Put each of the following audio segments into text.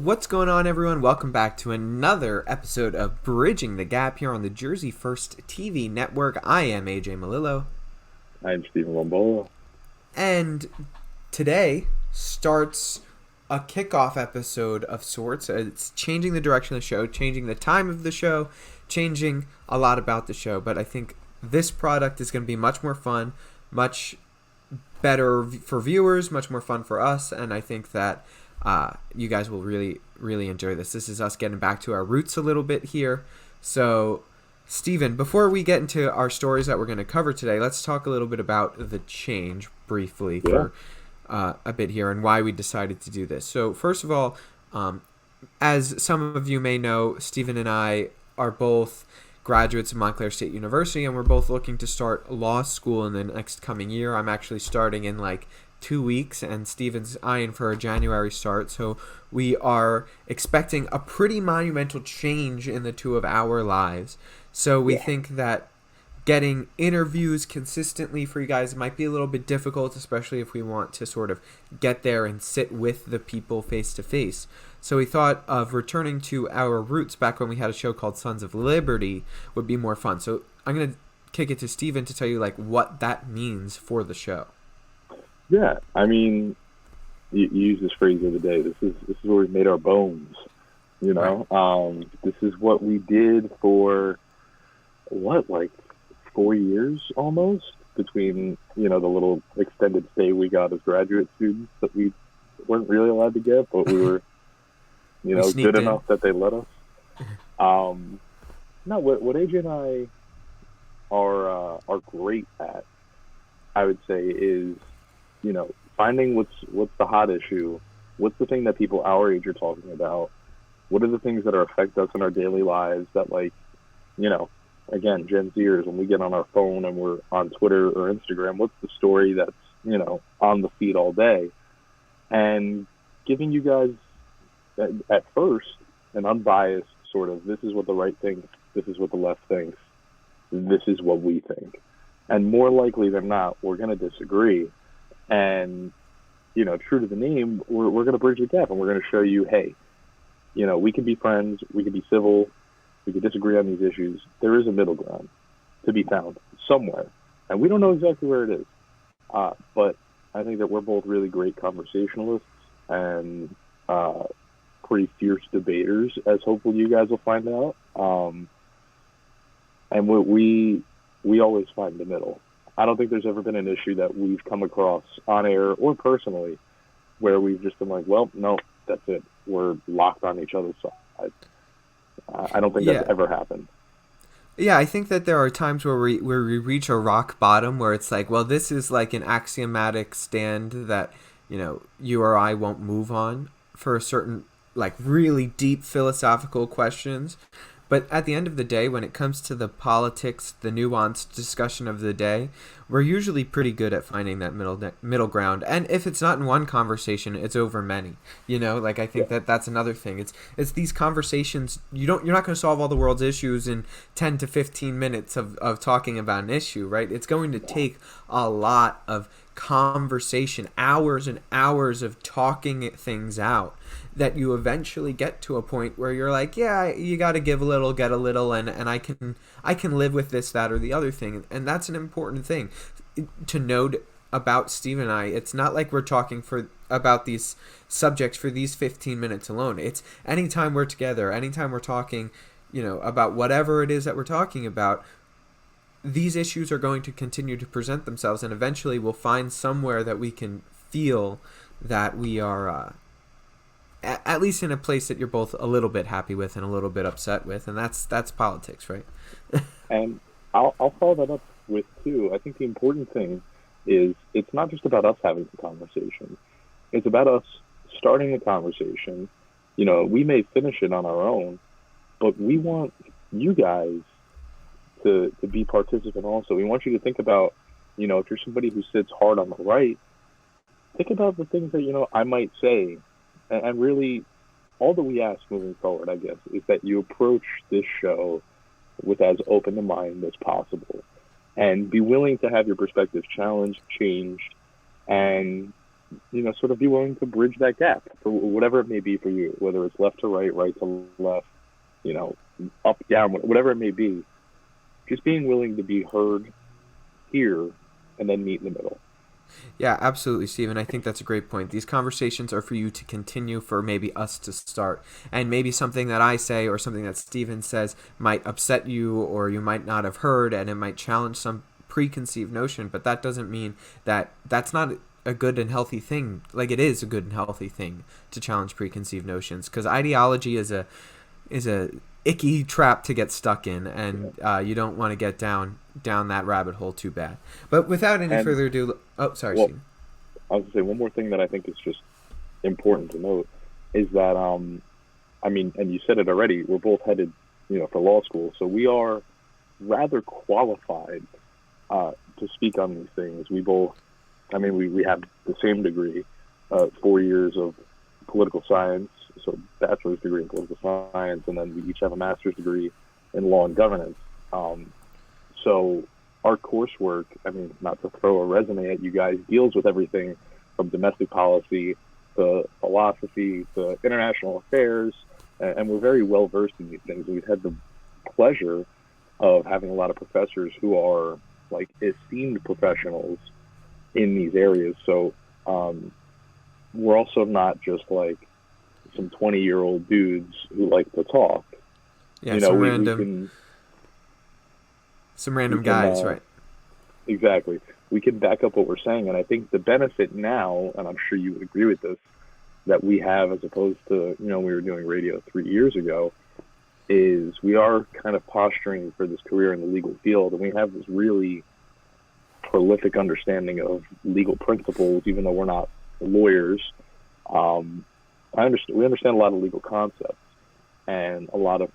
What's going on, everyone? Welcome back to another episode of Bridging the Gap here on the Jersey First TV network. I am AJ Malillo, I'm Stephen Lombola. and today starts a kickoff episode of sorts. It's changing the direction of the show, changing the time of the show, changing a lot about the show, but I think this product is going to be much more fun, much better for viewers, much more fun for us, and I think that you guys will really enjoy this. This is us getting back to our roots a little bit here. So, Steven, before we get into our stories that we're going to cover today, let's talk a little bit about the change briefly for a bit here and why we decided to do this. So, first of all, as some of you may know, Steven and I are both graduates of Montclair State University, and we're both looking to start law school in the next coming year. I'm actually starting in 2 weeks, and Steven's eyeing for a January start. So we are expecting a pretty monumental change in the two of our lives. So we think that getting interviews consistently for you guys might be a little bit difficult, especially if we want to sort of get there and sit with the people face to face. So we thought of returning to our roots back when we had a show called Sons of Liberty would be more fun. So I'm going to kick it to Steven to tell you what that means for the show. Yeah, I mean, you used this phrase the other day. This is where we made our bones. You know, this is what we did for 4 years almost, between the little extended stay we got as graduate students that we weren't really allowed to get, but we were good enough that they let us. No, what AJ and I are great at, I would say, is finding what's the hot issue, what's the thing that people our age are talking about, what are the things that affect us in our daily lives that, again, Gen Zers, when we get on our phone and we're on Twitter or Instagram, what's the story that's on the feed all day, and giving you guys at first an unbiased sort of, this is what the right thinks, this is what the left thinks, this is what we think, and more likely than not we're going to disagree. And, true to the name, we're going to bridge the gap, and we're going to show you, hey, we can be friends, we can be civil, we can disagree on these issues. There is a middle ground to be found somewhere, and we don't know exactly where it is. But I think that we're both really great conversationalists and pretty fierce debaters, as hopefully you guys will find out. And we always find the middle. I don't think there's ever been an issue that we've come across on air or personally where we've just been like, well, no, that's it. We're locked on each other's side. I don't think that's ever happened. Yeah, I think that there are times where we reach a rock bottom where it's like, well, this is like an axiomatic stand that, you or I won't move on for a certain, really deep philosophical questions. But at the end of the day, when it comes to the politics, the nuanced discussion of the day, we're usually pretty good at finding that middle ground. And if it's not in one conversation, it's over many. I think that's another thing. It's these conversations. You're not going to solve all the world's issues in 10 to 15 minutes of talking about an issue, right? It's going to take a lot of conversation, hours and hours of talking things out, that you eventually get to a point where you're like, yeah, you got to give a little, get a little, and I can live with this, that, or the other thing. And that's an important thing to note about Steve and I. It's not like we're talking about these subjects for these 15 minutes alone. It's anytime we're together, anytime we're talking, about whatever it is that we're talking about, these issues are going to continue to present themselves, and eventually we'll find somewhere that we can feel that we are at least in a place that you're both a little bit happy with and a little bit upset with, and that's politics, right? And I'll follow that up with, too, I think the important thing is it's not just about us having the conversation. It's about us starting the conversation. We may finish it on our own, but we want you guys to be participant also. We want you to think about, if you're somebody who sits hard on the right, think about the things that, I might say. And really, all that we ask moving forward, I guess, is that you approach this show with as open a mind as possible, and be willing to have your perspective challenged, changed, and sort of be willing to bridge that gap for whatever it may be for you, whether it's left to right, right to left, you know, up, down, whatever it may be. Just being willing to be heard here and then meet in the middle. Yeah, absolutely, Stephen. I think that's a great point. These conversations are for you to continue, for maybe us to start. And maybe something that I say or something that Stephen says might upset you, or you might not have heard, and it might challenge some preconceived notion, but that doesn't mean that that's not a good and healthy thing. Like, it is a good and healthy thing to challenge preconceived notions, because ideology is a icky trap to get stuck in, and you don't want to get down that rabbit hole too bad. But without any further ado, sorry, well, Steve. I was going to say one more thing that I think is just important to note is that, I mean, and you said it already, we're both headed, for law school, so we are rather qualified to speak on these things. We both, I mean, we have the same degree, 4 years of political science, so bachelor's degree in political science, and then we each have a master's degree in law and governance. So our coursework, I mean, not to throw a resume at you guys, deals with everything from domestic policy to philosophy to international affairs, and we're very well versed in these things. We've had the pleasure of having a lot of professors who are like esteemed professionals in these areas. So we're also not just like some 20-year-old dudes who like to talk. Yeah, some random guys, right? Exactly. We can back up what we're saying, and I think the benefit now, and I'm sure you would agree with this, that we have as opposed to, we were doing radio 3 years ago, is we are kind of posturing for this career in the legal field, and we have this really prolific understanding of legal principles, even though we're not lawyers. We understand a lot of legal concepts and a lot of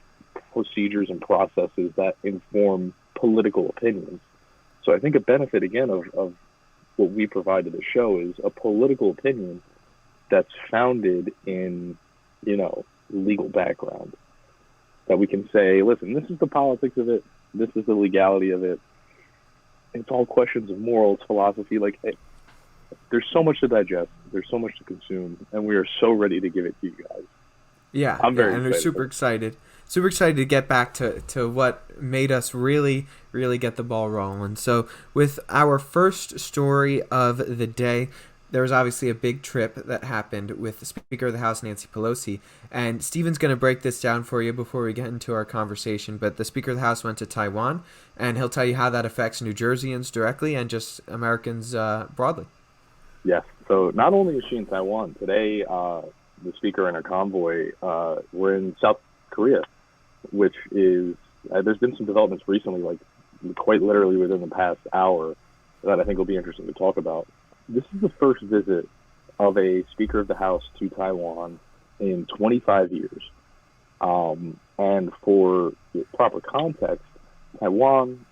procedures and processes that inform political opinions. So I think a benefit, again, of what we provide to the show is a political opinion that's founded in, legal background. That we can say, listen, this is the politics of it, this is the legality of it. It's all questions of morals, philosophy. Like, there's so much to digest, there's so much to consume, and we are so ready to give it to you guys. Yeah, I'm very and excited. we're super excited to get back to what made us really, really get the ball rolling. So with our first story of the day, there was obviously a big trip that happened with the Speaker of the House, Nancy Pelosi, and Stephen's going to break this down for you before we get into our conversation, but the Speaker of the House went to Taiwan, and he'll tell you how that affects New Jerseyans directly and just Americans broadly. Yes, so not only is she in Taiwan, today the Speaker and her convoy were in South Korea, which is, there's been some developments recently, like quite literally within the past hour, that I think will be interesting to talk about. This is the first visit of a Speaker of the House to Taiwan in 25 years. And for proper context, Taiwan,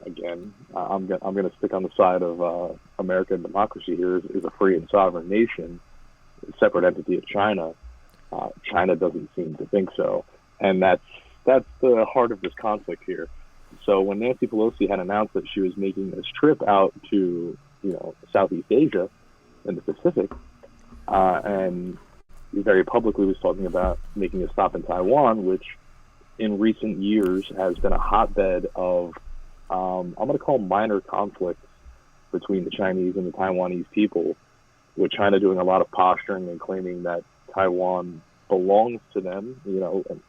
again, I'm going to stick on the side of American democracy here, is a free and sovereign nation, a separate entity of China. China doesn't seem to think so. And that's the heart of this conflict here. So when Nancy Pelosi had announced that she was making this trip out to Southeast Asia and the Pacific, and very publicly was talking about making a stop in Taiwan, which in recent years has been a hotbed of, I'm going to call minor conflicts between the Chinese and the Taiwanese people, with China doing a lot of posturing and claiming that Taiwan belongs to them. And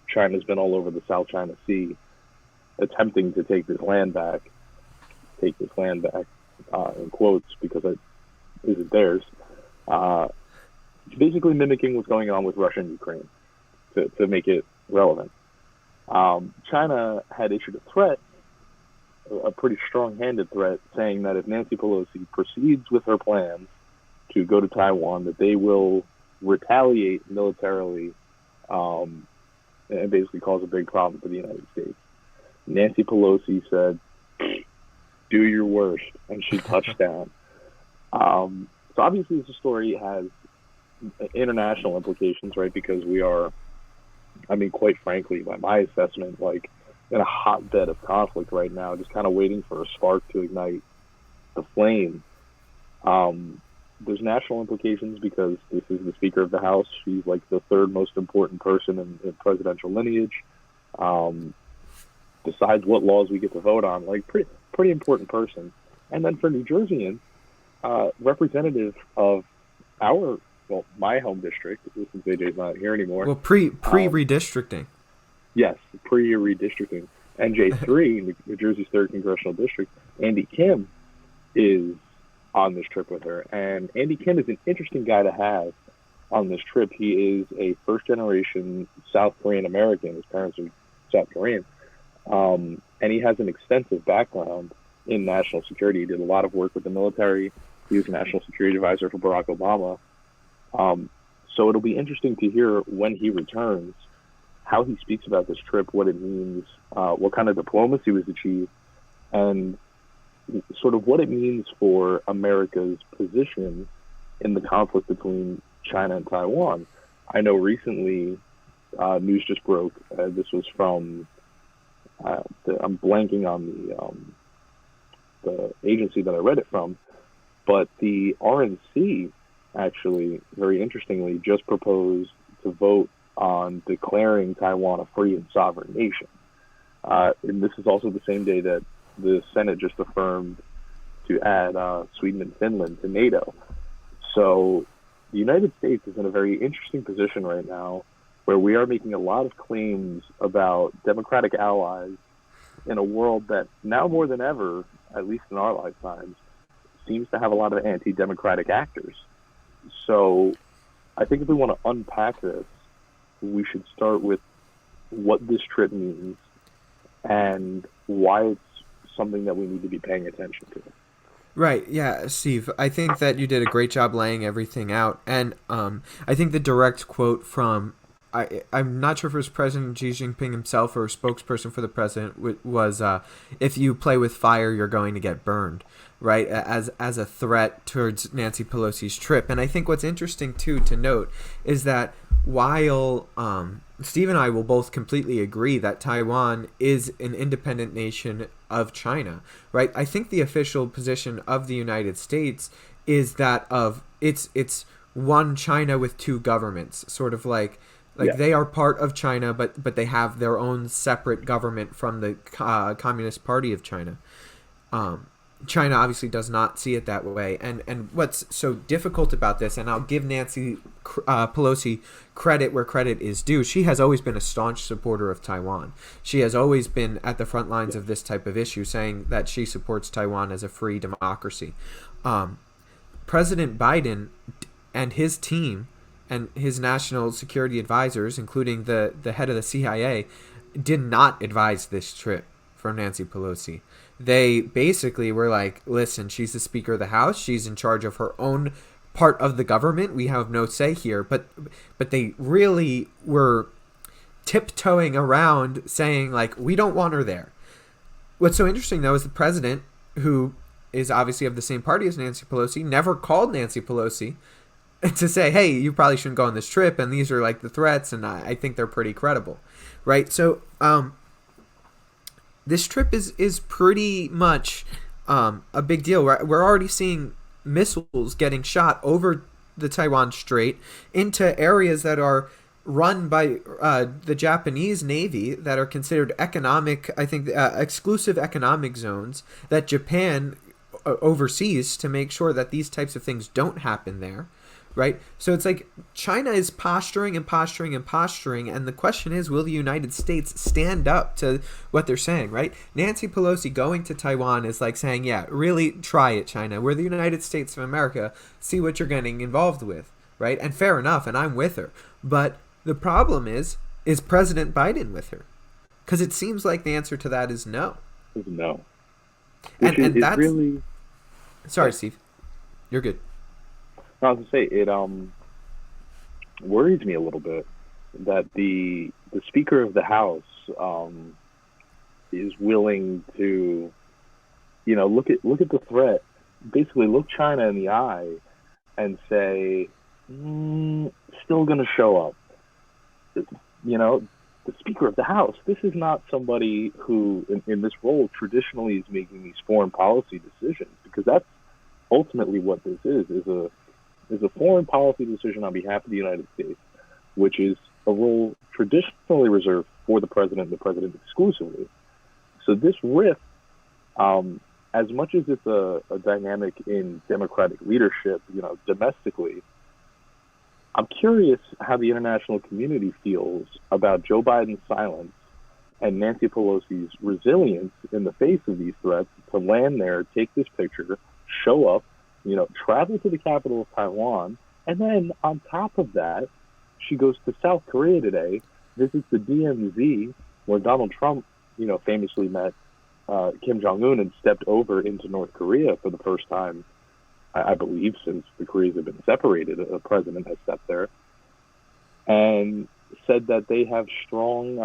China's been all over the South China Sea attempting to take this land back, in quotes, because it isn't theirs. Basically mimicking what's going on with Russia and Ukraine to make it relevant. China had issued a threat, a pretty strong-handed threat, saying that if Nancy Pelosi proceeds with her plans to go to Taiwan, that they will retaliate militarily and basically cause a big problem for the United States. Nancy Pelosi said, do your worst, and she touched down. So obviously this story has international implications, right? Because we are, quite frankly, by my assessment, like in a hotbed of conflict right now, just kind of waiting for a spark to ignite the flame. there's national implications because this is the Speaker of the House. She's like the third most important person in presidential lineage. Um, Decides what laws we get to vote on. Like pretty important person. And then for New Jerseyans, representative of our my home district, since AJ's not here anymore. Well, pre-redistricting. Yes, pre-redistricting. NJ3, New Jersey's third congressional district. Andy Kim is on this trip with her, and Andy Kim is an interesting guy to have on this trip. He is a first-generation South Korean American. His parents are South Korean, and he has an extensive background in national security. He did a lot of work with the military. He was a national security advisor for Barack Obama. So it'll be interesting to hear when he returns how he speaks about this trip, what it means, what kind of diplomacy was achieved, and sort of what it means for America's position in the conflict between China and Taiwan. I know recently news just broke. This was from I'm blanking on the agency that I read it from, but the RNC actually, very interestingly, just proposed to vote on declaring Taiwan a free and sovereign nation. And this is also the same day that the Senate just affirmed to add Sweden and Finland to NATO. So the United States is in a very interesting position right now where we are making a lot of claims about democratic allies in a world that now more than ever, at least in our lifetimes, seems to have a lot of anti-democratic actors. So I think if we want to unpack this, we should start with what this trip means and why it's something that we need to be paying attention to. Right, yeah, Steve, I think that you did a great job laying everything out. And I think the direct quote from, I'm not sure if it was President Xi Jinping himself or a spokesperson for the president, was, if you play with fire, you're going to get burned, right, as a threat towards Nancy Pelosi's trip. And I think what's interesting, too, to note is that while Steve and I will both completely agree that Taiwan is an independent nation of China, right? I think the official position of the United States is that of it's one China with two governments, sort of like Yeah. they are part of China, but they have their own separate government from the Communist Party of China. China obviously does not see it that way. And what's so difficult about this, and I'll give Nancy Pelosi credit where credit is due, she has always been a staunch supporter of Taiwan. She has always been at the front lines of this type of issue, saying that she supports Taiwan as a free democracy. President Biden and his team and his national security advisors, including the head of the CIA, did not advise this trip for Nancy Pelosi. They basically were like, listen, she's the Speaker of the House. She's in charge of her own part of the government. We have no say here. But they really were tiptoeing around saying, like, we don't want her there. What's so interesting, though, is the president, who is obviously of the same party as Nancy Pelosi, never called Nancy Pelosi to say, hey, you probably shouldn't go on this trip, and these are, like, the threats, and I think they're pretty credible, right? So, this trip is pretty much a big deal. We're already seeing missiles getting shot over the Taiwan Strait into areas that are run by the Japanese Navy, that are considered exclusive economic zones that Japan oversees to make sure that these types of things don't happen there. Right? So it's like China is posturing and posturing and posturing, and the question is, will the United States stand up to what they're saying, right? Nancy Pelosi going to Taiwan is like saying, yeah, really try it, China. We're the United States of America. See what you're getting involved with, right? And fair enough, and I'm with her. But the problem is President Biden with her? Because it seems like the answer to that is no. Is no. And that's... really... Sorry, Steve. You're good. I was going to say, it worries me a little bit that the Speaker of the House is willing to, look at the threat, basically look China in the eye and say, still going to show up. The Speaker of the House, this is not somebody who, in this role, traditionally is making these foreign policy decisions, because that's ultimately what this is is a foreign policy decision on behalf of the United States, which is a role traditionally reserved for the president and the president exclusively. So this rift, as much as it's a dynamic in democratic leadership, domestically, I'm curious how the international community feels about Joe Biden's silence and Nancy Pelosi's resilience in the face of these threats to land there, take this picture, show up, travel to the capital of Taiwan, and then on top of that, she goes to South Korea today, visits the DMZ, where Donald Trump, famously met Kim Jong-un and stepped over into North Korea for the first time, I believe, since the Koreas have been separated. A president has stepped there and said that they have strong,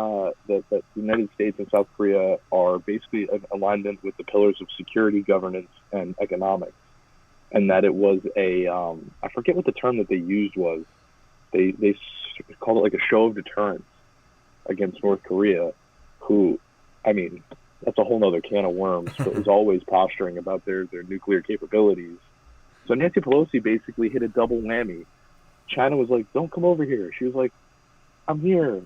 that the United States and South Korea are basically in alignment with the pillars of security, governance, and economics. And that it was I forget what the term that they used was. They called it like a show of deterrence against North Korea, who, that's a whole nother can of worms, but was always posturing about their nuclear capabilities. So Nancy Pelosi basically hit a double whammy. China was like, don't come over here. She was like, I'm here.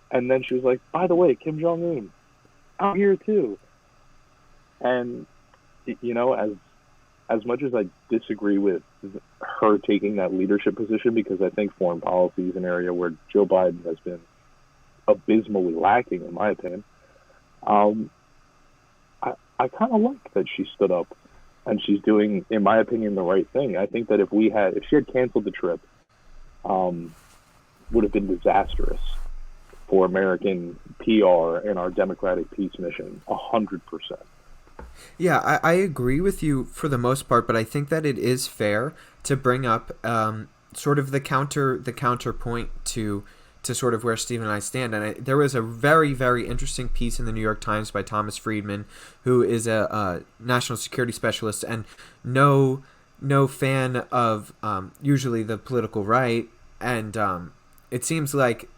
And then she was like, by the way, Kim Jong-un, I'm here too. And, as much as I disagree with her taking that leadership position, because I think foreign policy is an area where Joe Biden has been abysmally lacking, in my opinion, I kind of like that she stood up and she's doing, in my opinion, the right thing. I think that if she had canceled the trip, would have been disastrous for American PR and our democratic peace mission, 100%. Yeah, I agree with you for the most part, but I think that it is fair to bring up sort of the counterpoint to sort of where Steve and I stand. And there was a very, very interesting piece in the New York Times by Thomas Friedman, who is a national security specialist and no fan of usually the political right. And it seems like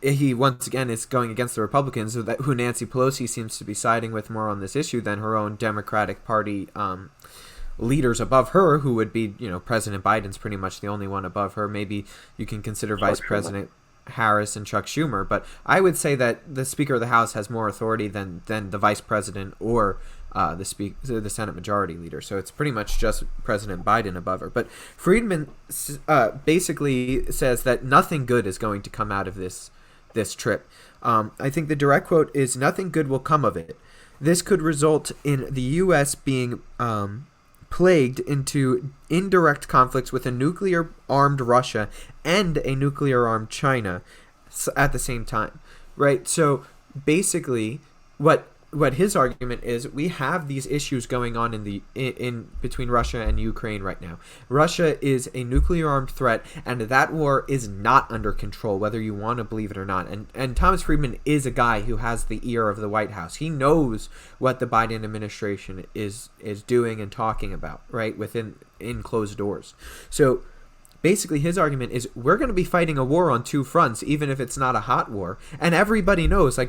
he once again is going against the Republicans, who Nancy Pelosi seems to be siding with more on this issue than her own Democratic Party leaders above her, who would be, President Biden's pretty much the only one above her. Maybe you can consider Vice President Harris and Chuck Schumer, but I would say that the Speaker of the House has more authority than the Vice President or the Senate Majority Leader. So it's pretty much just President Biden above her. But Friedman basically says that nothing good is going to come out of this trip. I think the direct quote is, "Nothing good will come of it. This could result in the U.S. being plagued into indirect conflicts with a nuclear-armed Russia and a nuclear-armed China at the same time," right? So basically, what his argument is, we have these issues going on in between Russia and Ukraine right now. Russia is a nuclear-armed threat, and that war is not under control, whether you want to believe it or not. And Thomas Friedman is a guy who has the ear of the White House. He knows what the Biden administration is doing and talking about, right, in closed doors. So basically, his argument is, we're going to be fighting a war on two fronts, even if it's not a hot war. And everybody knows,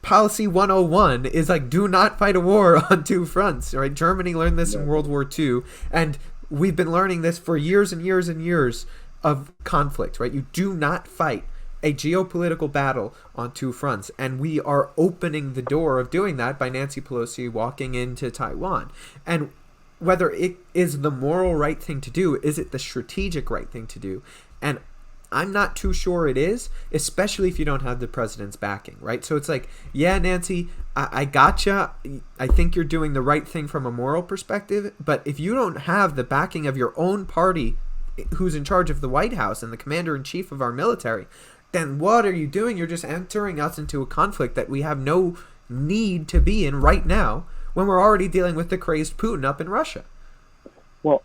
policy 101 is do not fight a war on two fronts, right? Germany learned this in World War II, and we've been learning this for years and years and years of conflict, right? You do not fight a geopolitical battle on two fronts, and we are opening the door of doing that by Nancy Pelosi walking into Taiwan. And whether it is the moral right thing to do, is it the strategic right thing to do? And I'm not too sure it is, especially if you don't have the president's backing, right? So it's yeah, Nancy, I gotcha. I think you're doing the right thing from a moral perspective, but if you don't have the backing of your own party, who's in charge of the White House and the commander-in-chief of our military, then what are you doing? You're just entering us into a conflict that we have no need to be in right now, when we're already dealing with the crazed Putin up in Russia. Well,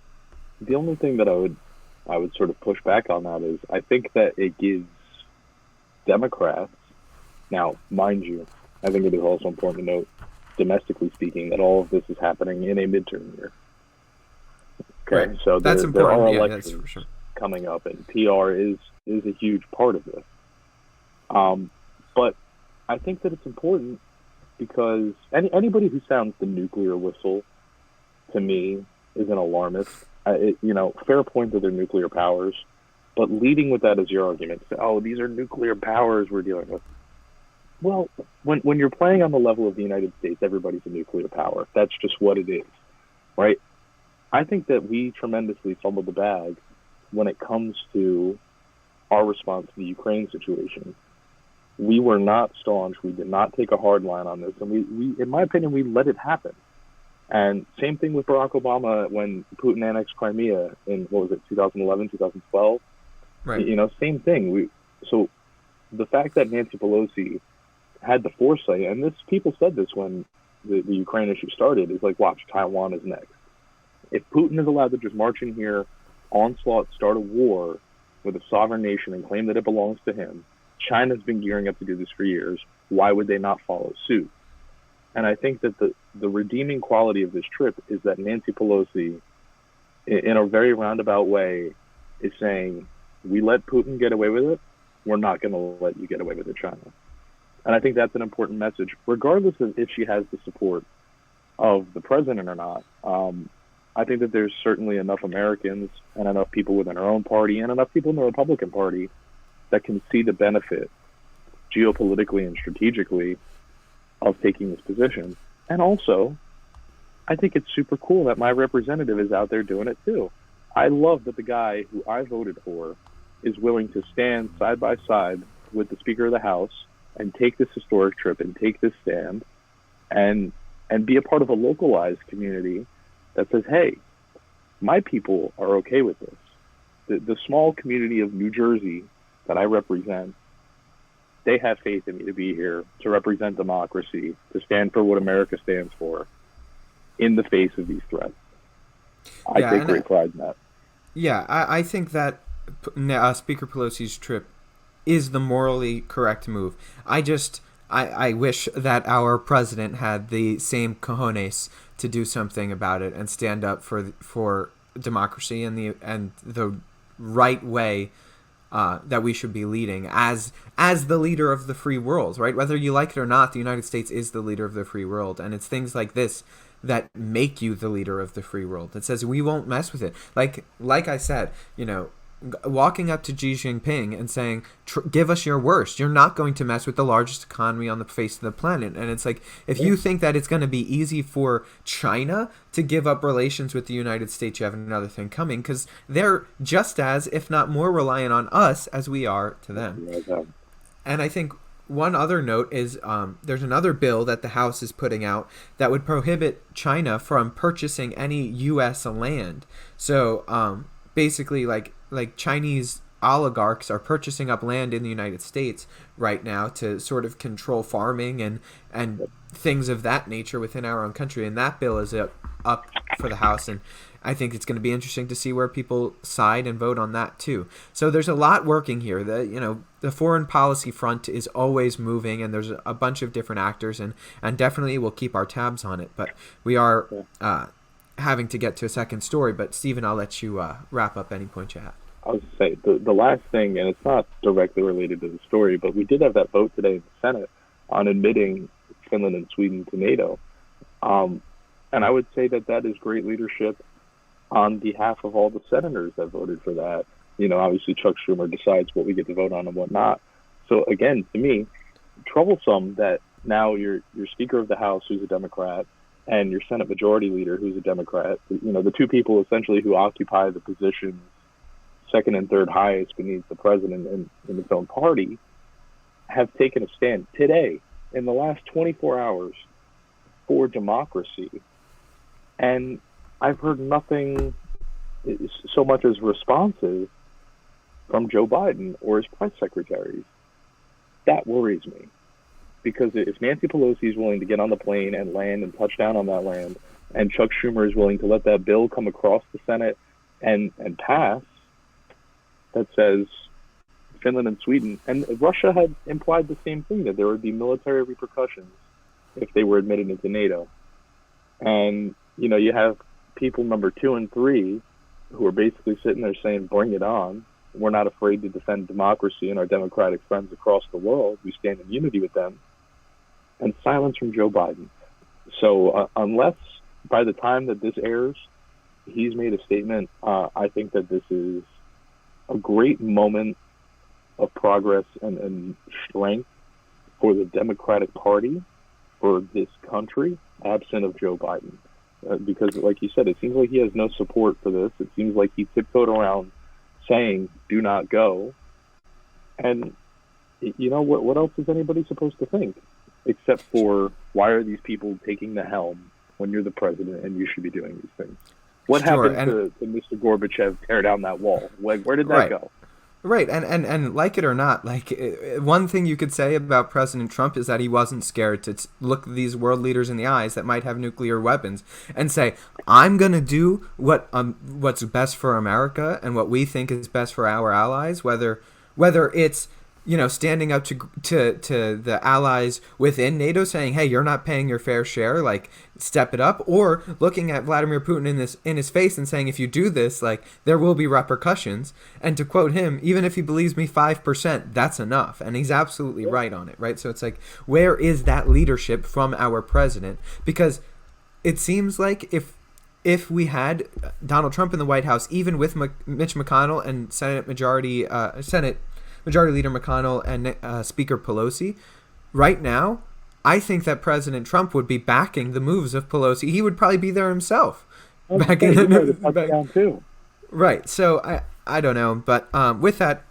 the only thing that I would sort of push back on that is, I think that it gives Democrats, now, mind you, I think it is also important to note, domestically speaking, that all of this is happening in a midterm year. Okay, right. So that's there are important. elections for sure coming up, and PR is a huge part of this. But I think that it's important, because anybody who sounds the nuclear whistle, to me, is an alarmist. fair point that they're nuclear powers, but leading with that as your argument, say, oh, these are nuclear powers we're dealing with. Well, when you're playing on the level of the United States, everybody's a nuclear power. That's just what it is, right? I think that we tremendously fumbled the bag when it comes to our response to the Ukraine situation. We were not staunch. We did not take a hard line on this. And we in my opinion, we let it happen. And same thing with Barack Obama when Putin annexed Crimea in, 2011, 2012? Right. Same thing. So the fact that Nancy Pelosi had the foresight, and people said this when the Ukraine issue started, is like, watch, Taiwan is next. If Putin is allowed to just march in here, onslaught, start a war with a sovereign nation and claim that it belongs to him, China's been gearing up to do this for years. Why would they not follow suit? And I think that the redeeming quality of this trip is that Nancy Pelosi, in a very roundabout way, is saying, we let Putin get away with it, we're not going to let you get away with it, China. And I think that's an important message, regardless of if she has the support of the president or not. I think that there's certainly enough Americans and enough people within our own party and enough people in the Republican Party that can see the benefit geopolitically and strategically of taking this position. And also, I think it's super cool that my representative is out there doing it too. I love that the guy who I voted for is willing to stand side by side with the Speaker of the House and take this historic trip and take this stand and be a part of a localized community that says, hey, my people are okay with this. The small community of New Jersey that I represent, they have faith in me to be here, to represent democracy, to stand for what America stands for in the face of these threats. I take great pride in that. Yeah, I think that Speaker Pelosi's trip is the morally correct move. I wish that our president had the same cojones to do something about it and stand up for democracy and the right way that we should be leading as the leader of the free world, right? Whether you like it or not, the United States is the leader of the free world, and it's things like this that make you the leader of the free world. It says we won't mess with it. Like I said, walking up to Xi Jinping and saying, give us your worst. You're not going to mess with the largest economy on the face of the planet. And it's like, if you think that it's going to be easy for China to give up relations with the United States, you have another thing coming, because they're just as, if not more, reliant on us as we are to them. And I think one other note is there's another bill that the House is putting out that would prohibit China from purchasing any U.S. land. So basically, like Chinese oligarchs are purchasing up land in the United States right now to sort of control farming and things of that nature within our own country. And that bill is up for the House, and I think it's going to be interesting to see where people side and vote on that too. So there's a lot working here. The foreign policy front is always moving, and there's a bunch of different actors, and definitely we'll keep our tabs on it. But we are having to get to a second story. But Stephen, I'll let you wrap up any point you have. I was going to say, the last thing, and it's not directly related to the story, but we did have that vote today in the Senate on admitting Finland and Sweden to NATO. And I would say that is great leadership on behalf of all the senators that voted for that. Obviously Chuck Schumer decides what we get to vote on and what not. So again, to me, troublesome that now your Speaker of the House, who's a Democrat, and your Senate Majority Leader, who's a Democrat, the two people essentially who occupy the positions second and third highest beneath the president in its own party, have taken a stand today in the last 24 hours for democracy. And I've heard nothing so much as responses from Joe Biden or his press secretaries. That worries me. Because if Nancy Pelosi is willing to get on the plane and land and touch down on that land, and Chuck Schumer is willing to let that bill come across the Senate and pass, that says Finland and Sweden, and Russia had implied the same thing, that there would be military repercussions if they were admitted into NATO. And, you have people number 2 and 3 who are basically sitting there saying, bring it on. We're not afraid to defend democracy and our democratic friends across the world. We stand in unity with them. And silence from Joe Biden. So unless by the time that this airs, he's made a statement. I think that this is a great moment of progress and strength for the Democratic Party, for this country, absent of Joe Biden. Because, like you said, it seems like he has no support for this. It seems like he tiptoed around saying, do not go. And, you know, what else is anybody supposed to think? Except for, why are these people taking the helm when you're the president and you should be doing these things? What happened to Mr. Gorbachev tear down that wall? Where did that go? Right, and like it or not, like one thing you could say about President Trump is that he wasn't scared to look these world leaders in the eyes that might have nuclear weapons and say, "I'm going to do what's best for America and what we think is best for our allies," whether it's, you know, standing up to the allies within NATO saying, "Hey, you're not paying your fair share, like step it up," or looking at Vladimir Putin in his face and saying, "If you do this, like there will be repercussions." And to quote him, "Even if he believes me 5%, that's enough." And he's absolutely right on it, right? So it's like, where is that leadership from our president? Because it seems like if we had Donald Trump in the White House, even with Mitch McConnell and Senate Majority Leader McConnell and Speaker Pelosi, right now, I think that President Trump would be backing the moves of Pelosi. He would probably be there himself. Back. Too. Right. So I don't know, but with that,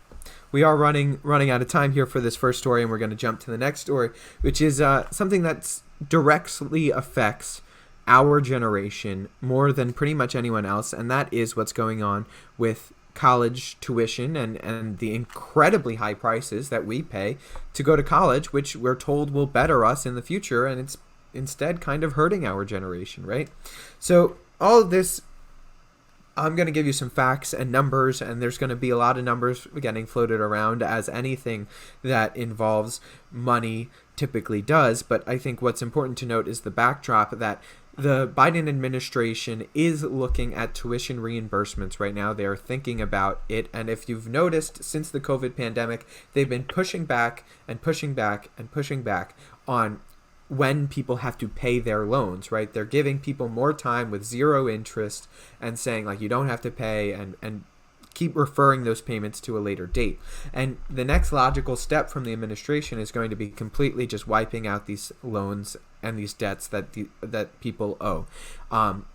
we are running out of time here for this first story, and we're going to jump to the next story, which is something that directly affects our generation more than pretty much anyone else, and that is what's going on with college tuition and the incredibly high prices that we pay to go to college, which we're told will better us in the future, and it's instead kind of hurting our generation, right? So all of this, I'm going to give you some facts and numbers, and there's going to be a lot of numbers getting floated around, as anything that involves money typically does. But I think what's important to note is the backdrop that the Biden administration is looking at tuition reimbursements right now. They are thinking about it. And if you've noticed, since the COVID pandemic, they've been pushing back and pushing back and pushing back on when people have to pay their loans, right? They're giving people more time with zero interest and saying, like, you don't have to pay, and keep referring those payments to a later date. And the next logical step from the administration is going to be completely just wiping out these loans and these debts that people owe.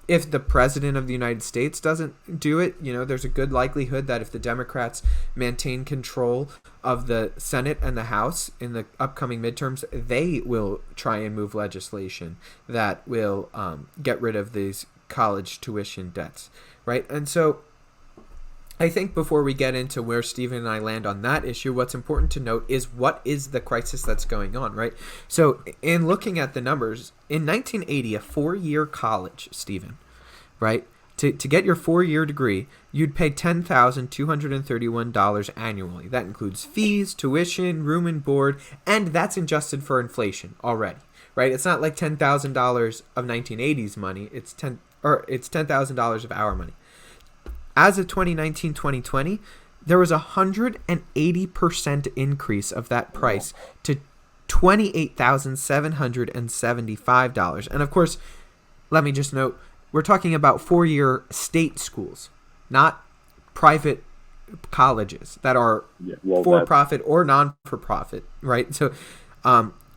If the president of the United States doesn't do it, you know, there's a good likelihood that if the Democrats maintain control of the Senate and the House in the upcoming midterms, they will try and move legislation that will get rid of these college tuition debts, right? And so I think before we get into where Stephen and I land on that issue, what's important to note is what is the crisis that's going on, right? So in looking at the numbers, in 1980, a 4-year college, Stephen, right, to get your 4-year degree, you'd pay $10,231 annually. That includes fees, tuition, room and board, and that's adjusted for inflation already, right? It's not like $10,000 of 1980s money. It's $10,000 of our money. As of 2019-2020, there was a 180% increase of that price to $28,775. And of course, let me just note, we're talking about 4-year state schools, not private colleges that are for-profit or non-for-profit, right? So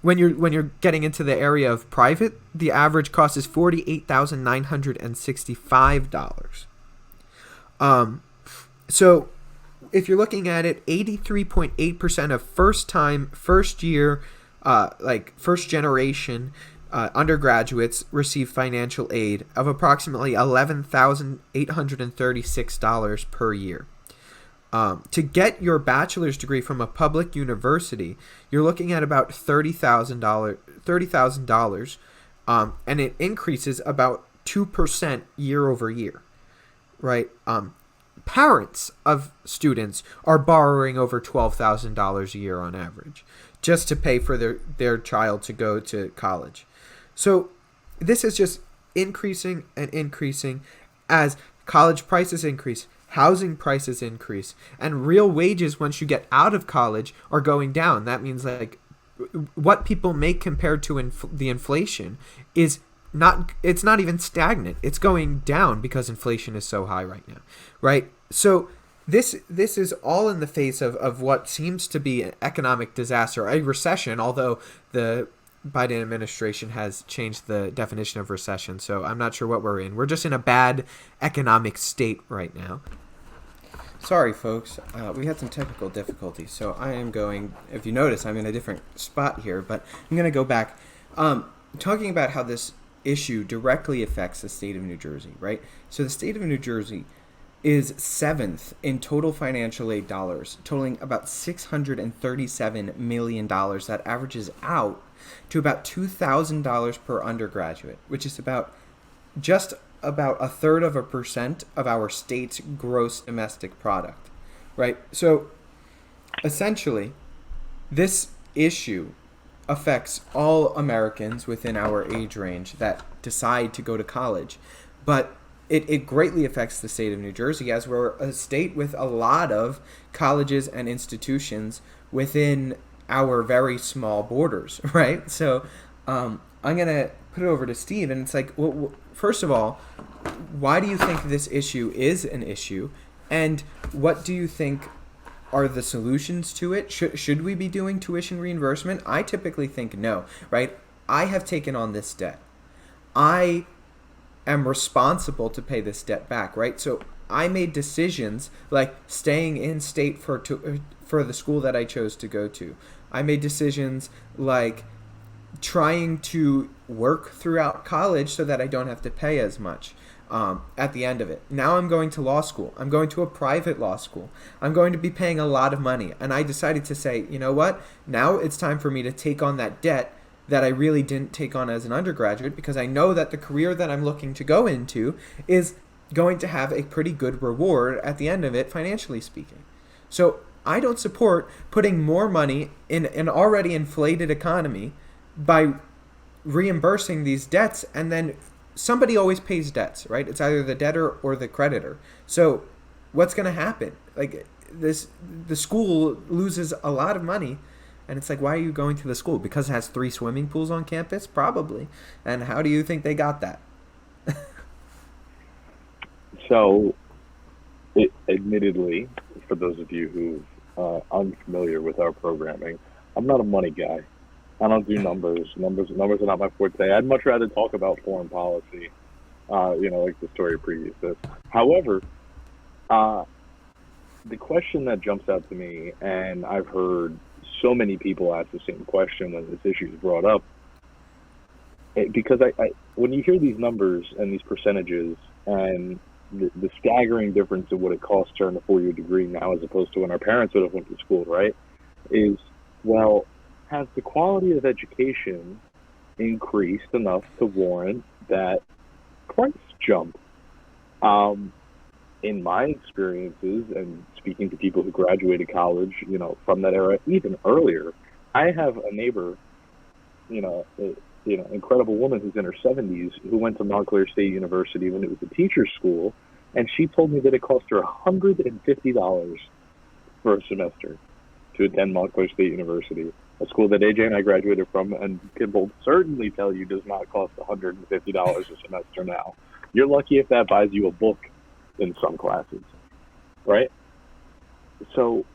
when you're getting into the area of private, the average cost is $48,965. So if you're looking at it, 83.8% of first year, first generation undergraduates receive financial aid of approximately $11,836 per year. To get your bachelor's degree from a public university, you're looking at about $30,000, and it increases about 2% year over year. Right. Parents of students are borrowing over $12,000 a year on average just to pay for their child to go to college. So this is just increasing and increasing as college prices increase, housing prices increase, and real wages once you get out of college are going down. That means like what people make compared to the inflation is it's not even stagnant. It's going down because inflation is so high right now, right? So this is all in the face of what seems to be an economic disaster, a recession, although the Biden administration has changed the definition of recession, so I'm not sure what we're in. We're just in a bad economic state right now. Sorry, folks. We had some technical difficulties, so I am going, if you notice, I'm in a different spot here, but I'm going to go back. Talking about how this issue directly affects the state of New Jersey, right? So the state of New Jersey is 7th in total financial aid dollars, totaling about $637 million. That averages out to about $2,000 per undergraduate, which is just about 1/3% of our state's gross domestic product, right? So essentially, this issue affects all Americans within our age range that decide to go to college, but it greatly affects the state of New Jersey, as we're a state with a lot of colleges and institutions within our very small borders, right? So I'm going to put it over to Steve, and it's like, well, first of all, why do you think this issue is an issue, and what do you think are the solutions to it? Should we be doing tuition reimbursement? I typically think no, right? I have taken on this debt. I am responsible to pay this debt back, right? So I made decisions like staying in state for the school that I chose to go to. I made decisions like trying to work throughout college so that I don't have to pay as much at the end of it. Now I'm going to law school. I'm going to a private law school. I'm going to be paying a lot of money. And I decided to say, you know what? Now it's time for me to take on that debt that I really didn't take on as an undergraduate, because I know that the career that I'm looking to go into is going to have a pretty good reward at the end of it, financially speaking. So I don't support putting more money in an already inflated economy by reimbursing these debts, and then somebody always pays debts, right? It's either the debtor or the creditor. So what's going to happen? Like the school loses a lot of money, and it's like, why are you going to the school? Because it has 3 swimming pools on campus? Probably. And how do you think they got that? So, admittedly, for those of you who are unfamiliar with our programming, I'm not a money guy. I don't do numbers. Numbers are not my forte. I'd much rather talk about foreign policy, like the story previous to this. However, the question that jumps out to me, and I've heard so many people ask the same question when this issue is brought up, because I when you hear these numbers and these percentages and the staggering difference in what it costs to earn a 4-year degree now as opposed to when our parents would have went to school, right, is, well, has the quality of education increased enough to warrant that price jump? In my experiences and speaking to people who graduated college, from that era, even earlier, I have a neighbor, incredible woman who's in her 70s who went to Montclair State University when it was a teacher's school, and she told me that it cost her $150 for a semester to attend Montclair State University, a school that AJ and I graduated from, and can both certainly tell you does not cost $150 a semester now. You're lucky if that buys you a book in some classes, right? So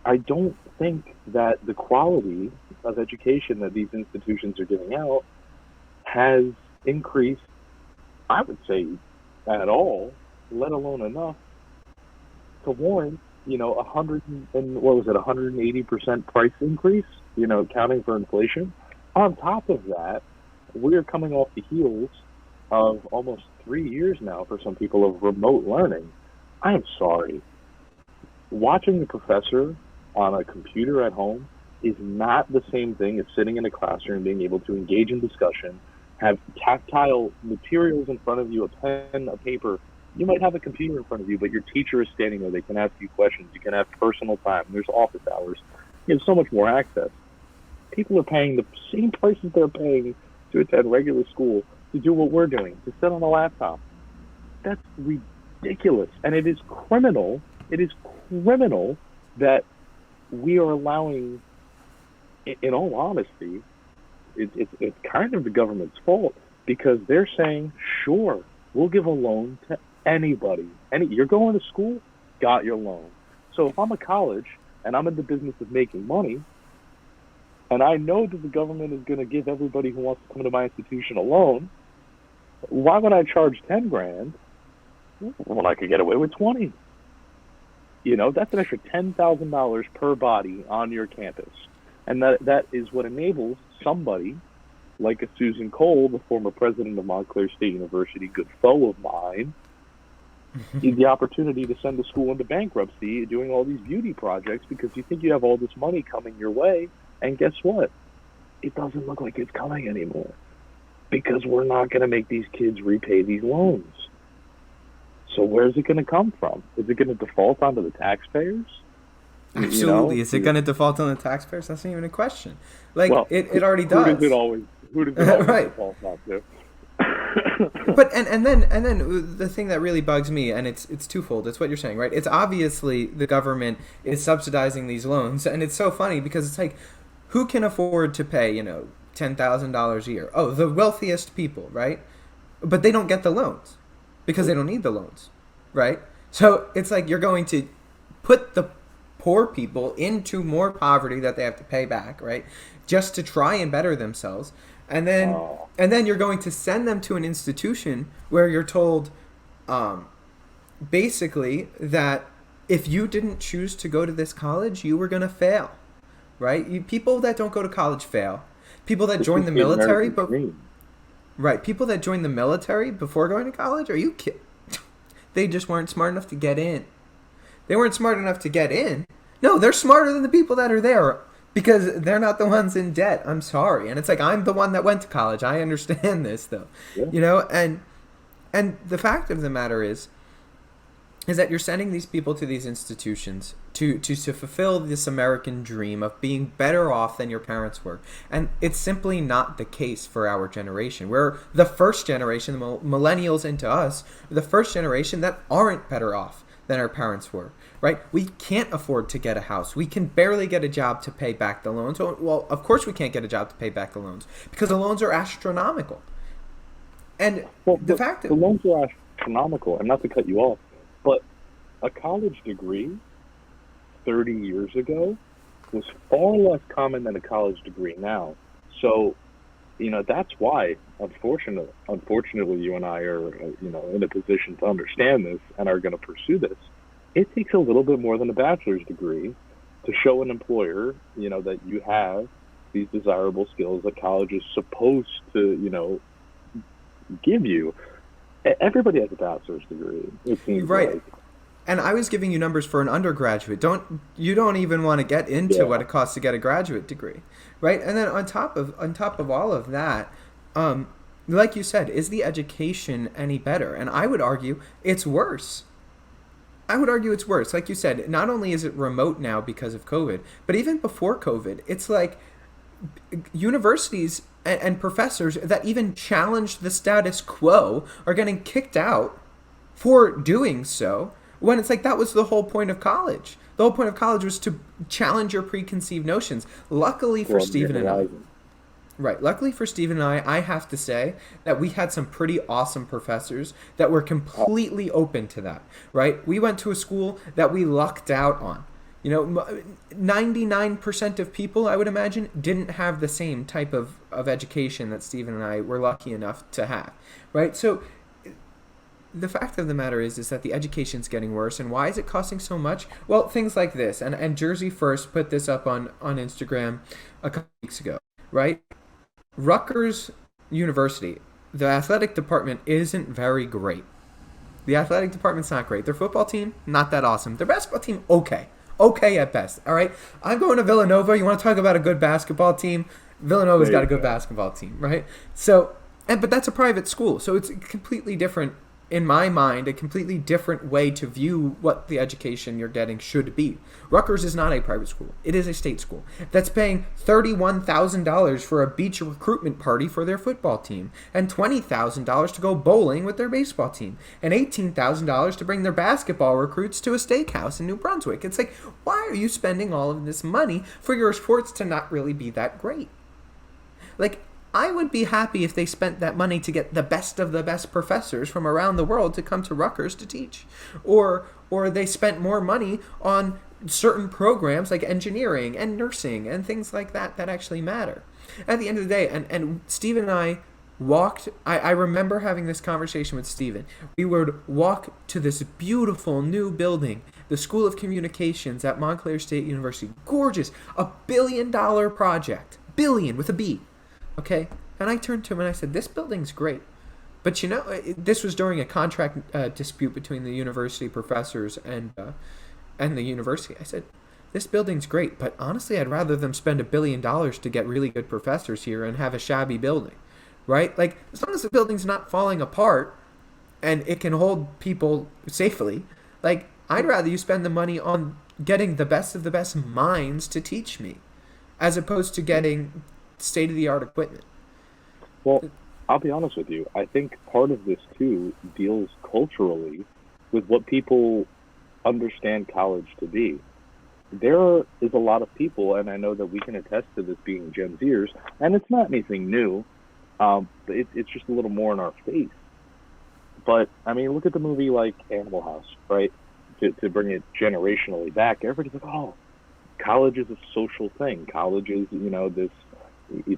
I don't think that the quality of education that these institutions are giving out has increased, I would say, at all, let alone enough to warrant, 180% price increase, counting for inflation. On top of that, we're coming off the heels of almost 3 years now for some people of remote learning. I am sorry. Watching the professor on a computer at home is not the same thing as sitting in a classroom, being able to engage in discussion, have tactile materials in front of you, a pen, a paper. You might have a computer in front of you, but your teacher is standing there. They can ask you questions. You can have personal time. There's office hours. You have so much more access. People are paying the same prices they're paying to attend regular school to do what we're doing, to sit on a laptop. That's ridiculous. And it is criminal. It is criminal that we are allowing, in all honesty, it's kind of the government's fault because they're saying, sure, we'll give a loan to anybody. You're going to school, got your loan. So if I'm a college and I'm in the business of making money, and I know that the government is going to give everybody who wants to come to my institution a loan, why would I charge 10 grand when I could get away with 20? That's an extra $10,000 per body on your campus. And that is what enables somebody like a Susan Cole, the former president of Montclair State University, good foe of mine, the opportunity to send the school into bankruptcy doing all these beauty projects because you think you have all this money coming your way. And guess what? It doesn't look like it's coming anymore because we're not going to make these kids repay these loans. So where's it going to come from? Is it going to default onto the taxpayers? Absolutely. Is it going to default on the taxpayers? That's not even a question. It already does. Who does it always right. default onto? But and then the thing that really bugs me, and it's twofold. It's what you're saying, right? It's obviously the government is subsidizing these loans, and it's so funny because it's like, who can afford to pay $10,000 a year? Oh, the wealthiest people, right? But they don't get the loans because they don't need the loans, right? So it's like you're going to put the poor people into more poverty that they have to pay back, right? Just to try and better themselves. And then you're going to send them to an institution where you're told basically that if you didn't choose to go to this college, you were going to fail, right? People that don't go to college fail. People that join the military, people that join the military before going to college, are you kidding? They just weren't smart enough to get in. They weren't smart enough to get in. No, they're smarter than the people that are there. Because they're not the ones in debt. I'm sorry. And it's like, I'm the one that went to college. I understand this, though. Yeah. And the fact of the matter is that you're sending these people to these institutions to fulfill this American dream of being better off than your parents were. And it's simply not the case for our generation. We're the first generation, the millennials into us, the first generation that aren't better off than our parents were. Right? We can't afford to get a house. We can barely get a job to pay back the loans. Well, of course we can't get a job to pay back the loans because the loans are astronomical. And the fact that the loans are astronomical, and not to cut you off, but a college degree 30 years ago was far less common than a college degree now. So, that's why, unfortunately, you and I are, in a position to understand this and are going to pursue this. It takes a little bit more than a bachelor's degree to show an employer, that you have these desirable skills that college is supposed to, give you. Everybody has a bachelor's degree, it seems right. Like. And I was giving you numbers for an undergraduate. You don't even want to get into what it costs to get a graduate degree, right? And then on top of all of that, like you said, is the education any better? And I would argue it's worse. Like you said, not only is it remote now because of COVID, but even before COVID, it's like universities and professors that even challenge the status quo are getting kicked out for doing so, when it's like that was the whole point of college. The whole point of college was to challenge your preconceived notions. Luckily for Stephen and I, Luckily for Stephen and I have to say that we had some pretty awesome professors that were completely open to that, right? We went to a school that we lucked out on. 99% of people, I would imagine, didn't have the same type of education that Stephen and I were lucky enough to have, right? So the fact of the matter is that the education's getting worse. And why is it costing so much? Well, things like this. And Jersey First put this up on Instagram a couple weeks ago, right? Rutgers University, the athletic department isn't very great. The athletic department's not great. Their football team, not that awesome. Their basketball team, okay. Okay at best, all right? I'm going to Villanova. You want to talk about a good basketball team? Villanova's got a good basketball team, right? So, but that's a private school, so it's completely different. In my mind, a completely different way to view what the education you're getting should be. Rutgers is not a private school. It is a state school that's paying $31,000 for a beach recruitment party for their football team, and $20,000 to go bowling with their baseball team, and $18,000 to bring their basketball recruits to a steakhouse in New Brunswick. It's like, why are you spending all of this money for your sports to not really be that great? Like, I would be happy if they spent that money to get the best of the best professors from around the world to come to Rutgers to teach. Or they spent more money on certain programs like engineering and nursing and things like that that actually matter. At the end of the day, and Stephen and I walked, I remember having this conversation with Stephen. We would walk to this beautiful new building, the School of Communications at Montclair State University. Gorgeous. $1 billion project. Billion with a B. Okay? And I turned to him and I said, this building's great. But you know, this was during a contract dispute between the university professors and the university. I said, this building's great, but honestly, I'd rather them spend $1 billion to get really good professors here and have a shabby building. Right? Like, as long as the building's not falling apart and it can hold people safely, like, I'd rather you spend the money on getting the best of the best minds to teach me, as opposed to getting state-of-the-art equipment. Well, I'll be honest with you. I think part of this, too, deals culturally with what people understand college to be. There is a lot of people, and I know that we can attest to this being Gen Zers, and it's not anything new. It's just a little more in our face. But, I mean, look at the movie like Animal House, right? To bring it generationally back, everybody's like, oh, college is a social thing. College is, this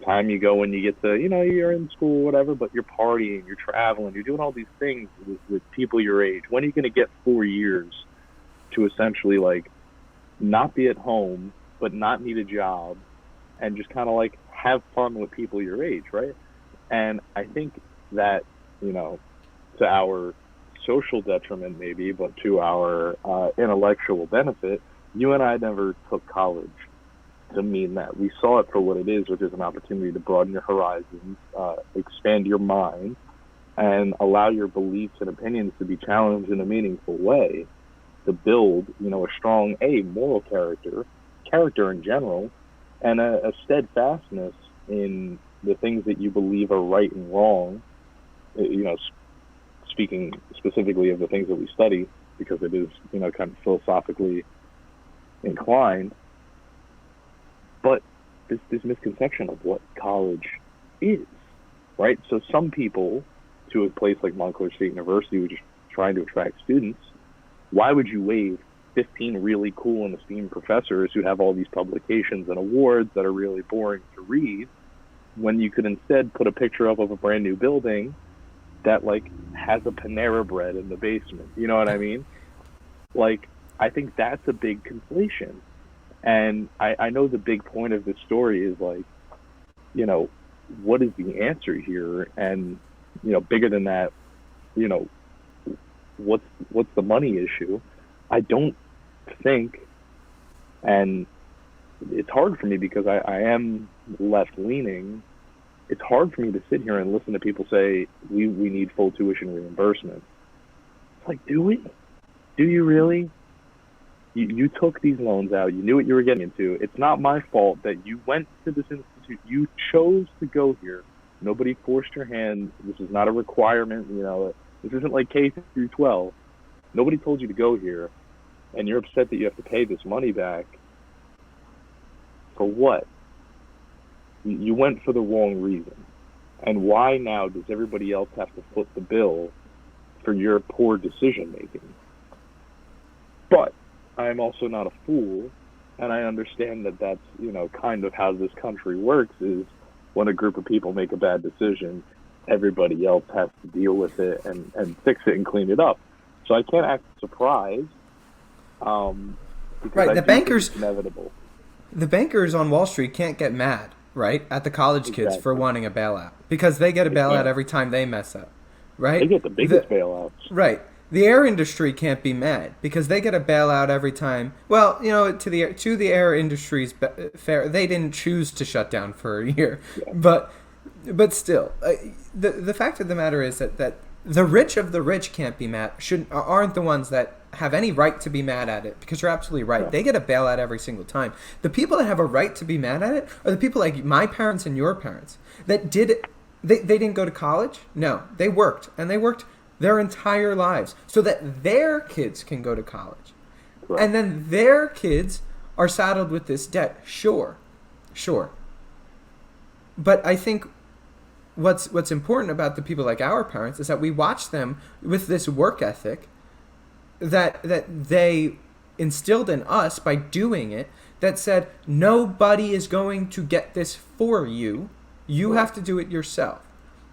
time you go when you get to, you're in school, whatever, but you're partying, you're traveling, you're doing all these things with people your age. When are you going to get 4 years to essentially, like, not be at home, but not need a job, and just kind of, like, have fun with people your age, right? And I think that, to our social detriment maybe, but to our intellectual benefit, you and I never took college to mean that. We saw it for what it is, which is an opportunity to broaden your horizons, expand your mind, and allow your beliefs and opinions to be challenged in a meaningful way, to build, a strong, moral character in general, and a steadfastness in the things that you believe are right and wrong, speaking specifically of the things that we study, because it is, kind of philosophically inclined. But this misconception of what college is, right? So some people, to a place like Montclair State University, which is trying to attract students, why would you waive 15 really cool and esteemed professors who have all these publications and awards that are really boring to read, when you could instead put a picture up of a brand new building that, like, has a Panera Bread in the basement? You know what I mean? Like, I think that's a big conflation. And I know the big point of this story is, like, what is the answer here? And, bigger than that, what's the money issue? I don't think, and it's hard for me because I am left-leaning, it's hard for me to sit here and listen to people say, we need full tuition reimbursement. It's like, do we? Do you really? You took these loans out. You knew what you were getting into. It's not my fault that you went to this institute. You chose to go here. Nobody forced your hand. This is not a requirement. This isn't like K through 12. Nobody told you to go here, and you're upset that you have to pay this money back. For what? You went for the wrong reason. And why now does everybody else have to foot the bill for your poor decision making? But I'm also not a fool, and I understand that that's, kind of how this country works, is when a group of people make a bad decision, everybody else has to deal with it and fix it and clean it up. So I can't act surprised. Because right, the bankers, it's inevitable. The bankers on Wall Street can't get mad, right, at the college kids for wanting a bailout, because they get a bailout every time they mess up, right? They get the biggest bailouts. Right. The air industry can't be mad because they get a bailout every time. Well, to the air industry's fair, they didn't choose to shut down for a year, but still, the fact of the matter is that the rich of the rich can't be mad. Aren't the ones that have any right to be mad at it, because you're absolutely right. Yeah. They get a bailout every single time. The people that have a right to be mad at it are the people like my parents and your parents that did it. They didn't go to college. No, they worked, and they worked their entire lives so that their kids can go to college. Right. And then their kids are saddled with this debt. Sure. But I think what's important about the people like our parents is that we watch them with this work ethic that they instilled in us by doing it, that said nobody is going to get this for you. You have to do it yourself.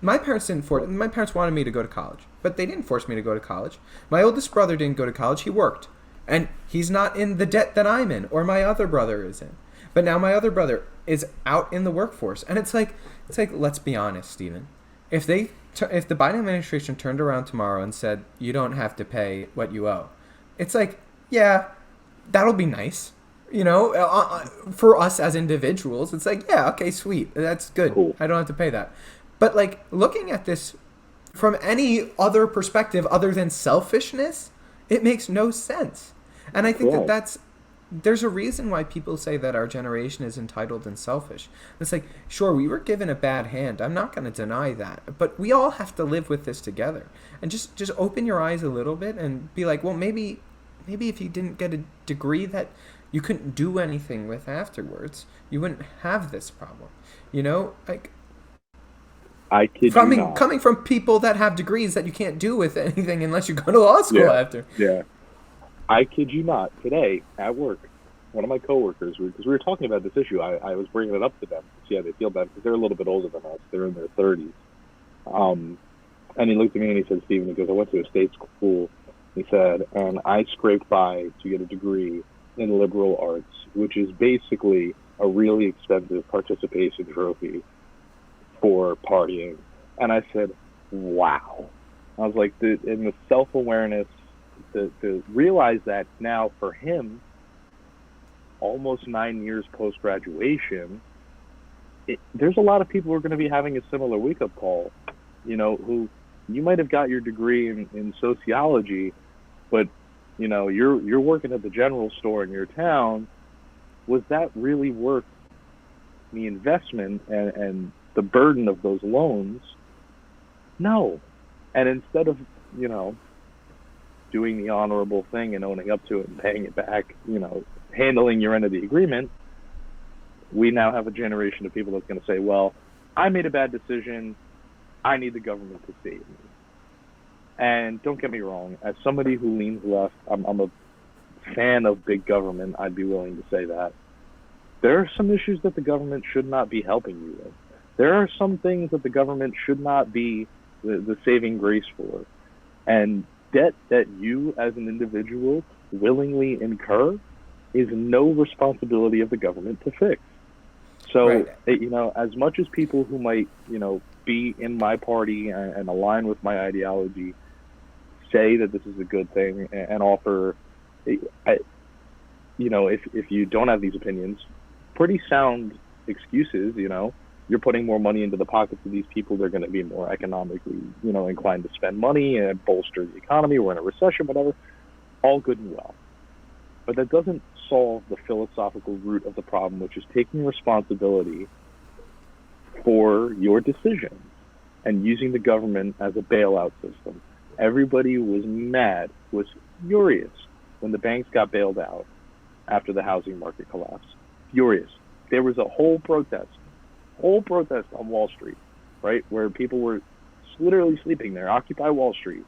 My parents didn't force. My parents wanted me to go to college, but they didn't force me to go to college. My oldest brother didn't go to college. He worked, and he's not in the debt that I'm in, or my other brother is in. But now my other brother is out in the workforce, and it's like let's be honest, Stephen. If the Biden administration turned around tomorrow and said you don't have to pay what you owe, it's like, yeah, that'll be nice. For us as individuals, it's like, yeah, okay, sweet, that's good. Cool. I don't have to pay that. But like looking at this from any other perspective other than selfishness, it makes no sense. And I think there's a reason why people say that our generation is entitled and selfish. It's like, sure, we were given a bad hand. I'm not going to deny that. But we all have to live with this together. And just open your eyes a little bit and be like, well, maybe if you didn't get a degree that you couldn't do anything with afterwards, you wouldn't have this problem. Like, I kid you not. Coming from people that have degrees that you can't do with anything unless you go to law school after. Yeah. I kid you not. Today at work, one of my coworkers, because we were talking about this issue, I was bringing it up to them to see how they feel about it, because they're a little bit older than us. They're in their 30s. And he looked at me and he said, Stephen, he goes, I went to a state school. He said, and I scraped by to get a degree in liberal arts, which is basically a really expensive participation trophy for partying. And I said, wow. I was like, in the self-awareness, to realize that now for him, almost 9 years post-graduation, there's a lot of people who are going to be having a similar wake-up call, who you might have got your degree in sociology, but, you're working at the general store in your town. Was that really worth the investment and the burden of those loans? No. And instead of, doing the honorable thing and owning up to it and paying it back, handling your end of the agreement, we now have a generation of people that's going to say, well, I made a bad decision. I need the government to save me. And don't get me wrong, as somebody who leans left, I'm a fan of big government. I'd be willing to say that. There are some issues that the government should not be helping you with. There are some things that the government should not be the saving grace for. And debt that you as an individual willingly incur is no responsibility of the government to fix. So, as much as people who might, be in my party and align with my ideology say that this is a good thing and offer, if you don't have these opinions, pretty sound excuses, you're putting more money into the pockets of these people. They're going to be more economically, inclined to spend money and bolster the economy. We're in a recession, whatever. All good and well. But that doesn't solve the philosophical root of the problem, which is taking responsibility for your decisions and using the government as a bailout system. Everybody was mad, was furious when the banks got bailed out after the housing market collapsed. Furious. There was a whole protest on Wall Street, right, where people were literally sleeping there, Occupy Wall Street,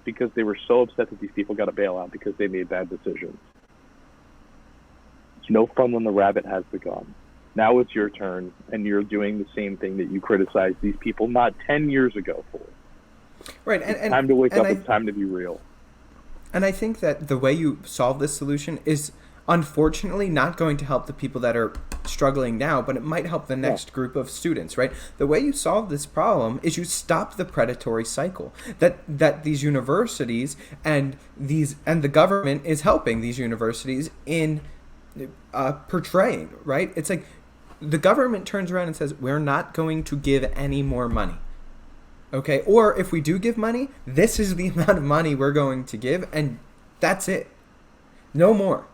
because they were so upset that these people got a bailout because they made bad decisions. It's no fun when the rabbit has the gun. Now it's your turn, and you're doing the same thing that you criticized these people not 10 years ago for. Right, it's time to wake up. It's time to be real. And I think that the way you solve this solution is unfortunately not going to help the people that are struggling now, but it might help the next group of students, right? The way you solve this problem is you stop the predatory cycle that these universities and the government is helping these universities in portraying, right? It's like the government turns around and says, we're not going to give any more money. Okay, or if we do give money, this is the amount of money we're going to give, and that's it. No more.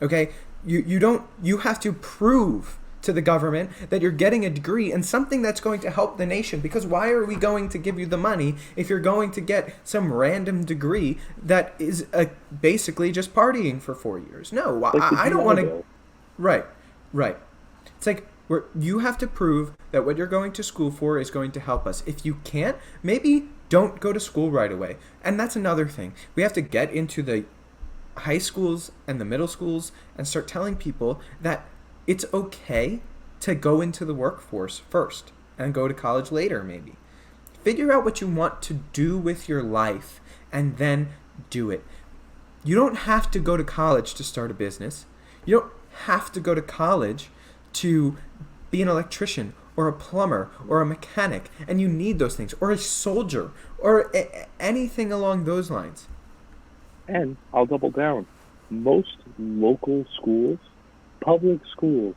Okay, you have to prove to the government that you're getting a degree in something that's going to help the nation, because why are we going to give you the money if you're going to get some random degree that is basically just partying for 4 years? No, I don't want to. Right. It's like, Where you have to prove that what you're going to school for is going to help us. If you can't, maybe don't go to school right away. And that's another thing. We have to get into the high schools and the middle schools and start telling people that it's okay to go into the workforce first and go to college later, maybe. Figure out what you want to do with your life and then do it. You don't have to go to college to start a business. You don't have to go to college to be an electrician or a plumber or a mechanic, and you need those things, or a soldier or anything along those lines. And I'll double down. Most local schools, public schools,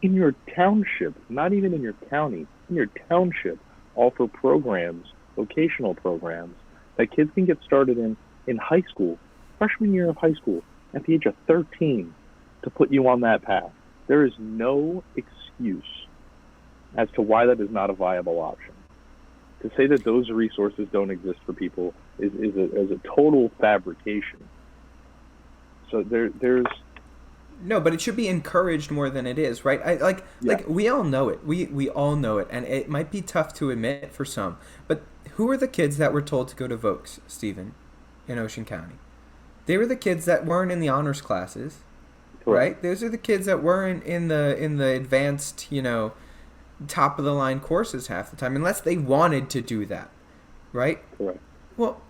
in your township, not even in your county, in your township, offer programs, vocational programs, that kids can get started in high school, freshman year of high school, at the age of 13, to put you on that path. There is no excuse as to why that is not a viable option. To say that those resources don't exist for people is a total fabrication. So there's No, but it should be encouraged more than it is, right? Like we all know it. We all know it, and it might be tough to admit for some. But who are the kids that were told to go to Vokes, Stephen, in Ocean County? They were the kids that weren't in the honors classes, right? Those are the kids that weren't in the advanced, top of the line courses half the time, unless they wanted to do that, right? Correct. Well,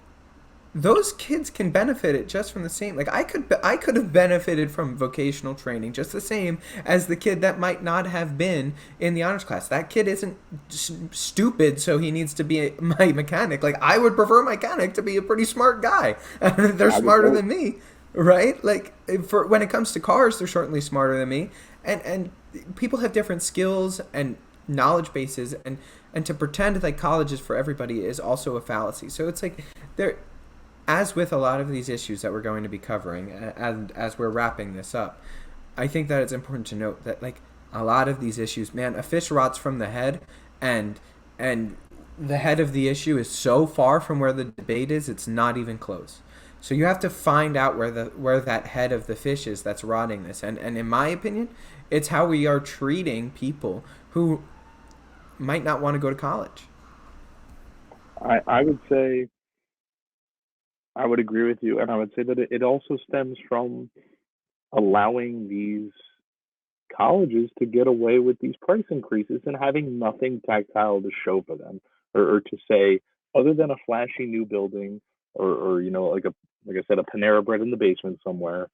those kids can benefit it just from the same. Like I could have benefited from vocational training just the same as the kid that might not have been in the honors class. That kid isn't stupid, so he needs to be my mechanic. Like I would prefer my mechanic to be a pretty smart guy. They're smarter than me, right? Like for when it comes to cars, they're certainly smarter than me. And people have different skills and knowledge bases, and to pretend like college is for everybody is also a fallacy. So it's like there. As with a lot of these issues that we're going to be covering, and as we're wrapping this up, I think that it's important to note that, like, a lot of these issues, man, a fish rots from the head, and the head of the issue is so far from where the debate is, it's not even close. So you have to find out where that head of the fish is that's rotting this. And in my opinion, it's how we are treating people who might not want to go to college. I would say I would agree with you, and I would say that it also stems from allowing these colleges to get away with these price increases and having nothing tactile to show for them, or to say, other than a flashy new building, or like I said, a Panera Bread in the basement somewhere.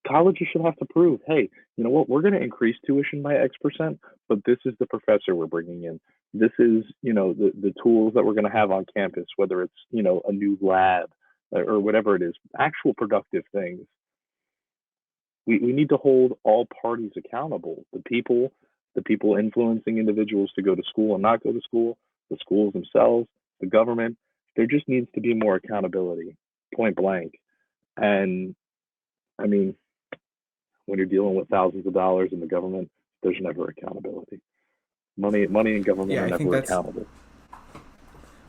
Colleges should have to prove, hey, you know what, we're going to increase tuition by X%, but this is the professor we're bringing in. This is, the tools that we're going to have on campus, whether it's, a new lab or whatever it is, actual productive things. We need to hold all parties accountable. The people influencing individuals to go to school and not go to school, the schools themselves, the government. There just needs to be more accountability, point blank. And I mean, when you're dealing with thousands of dollars in the government, there's never accountability. Money and government are never accountable.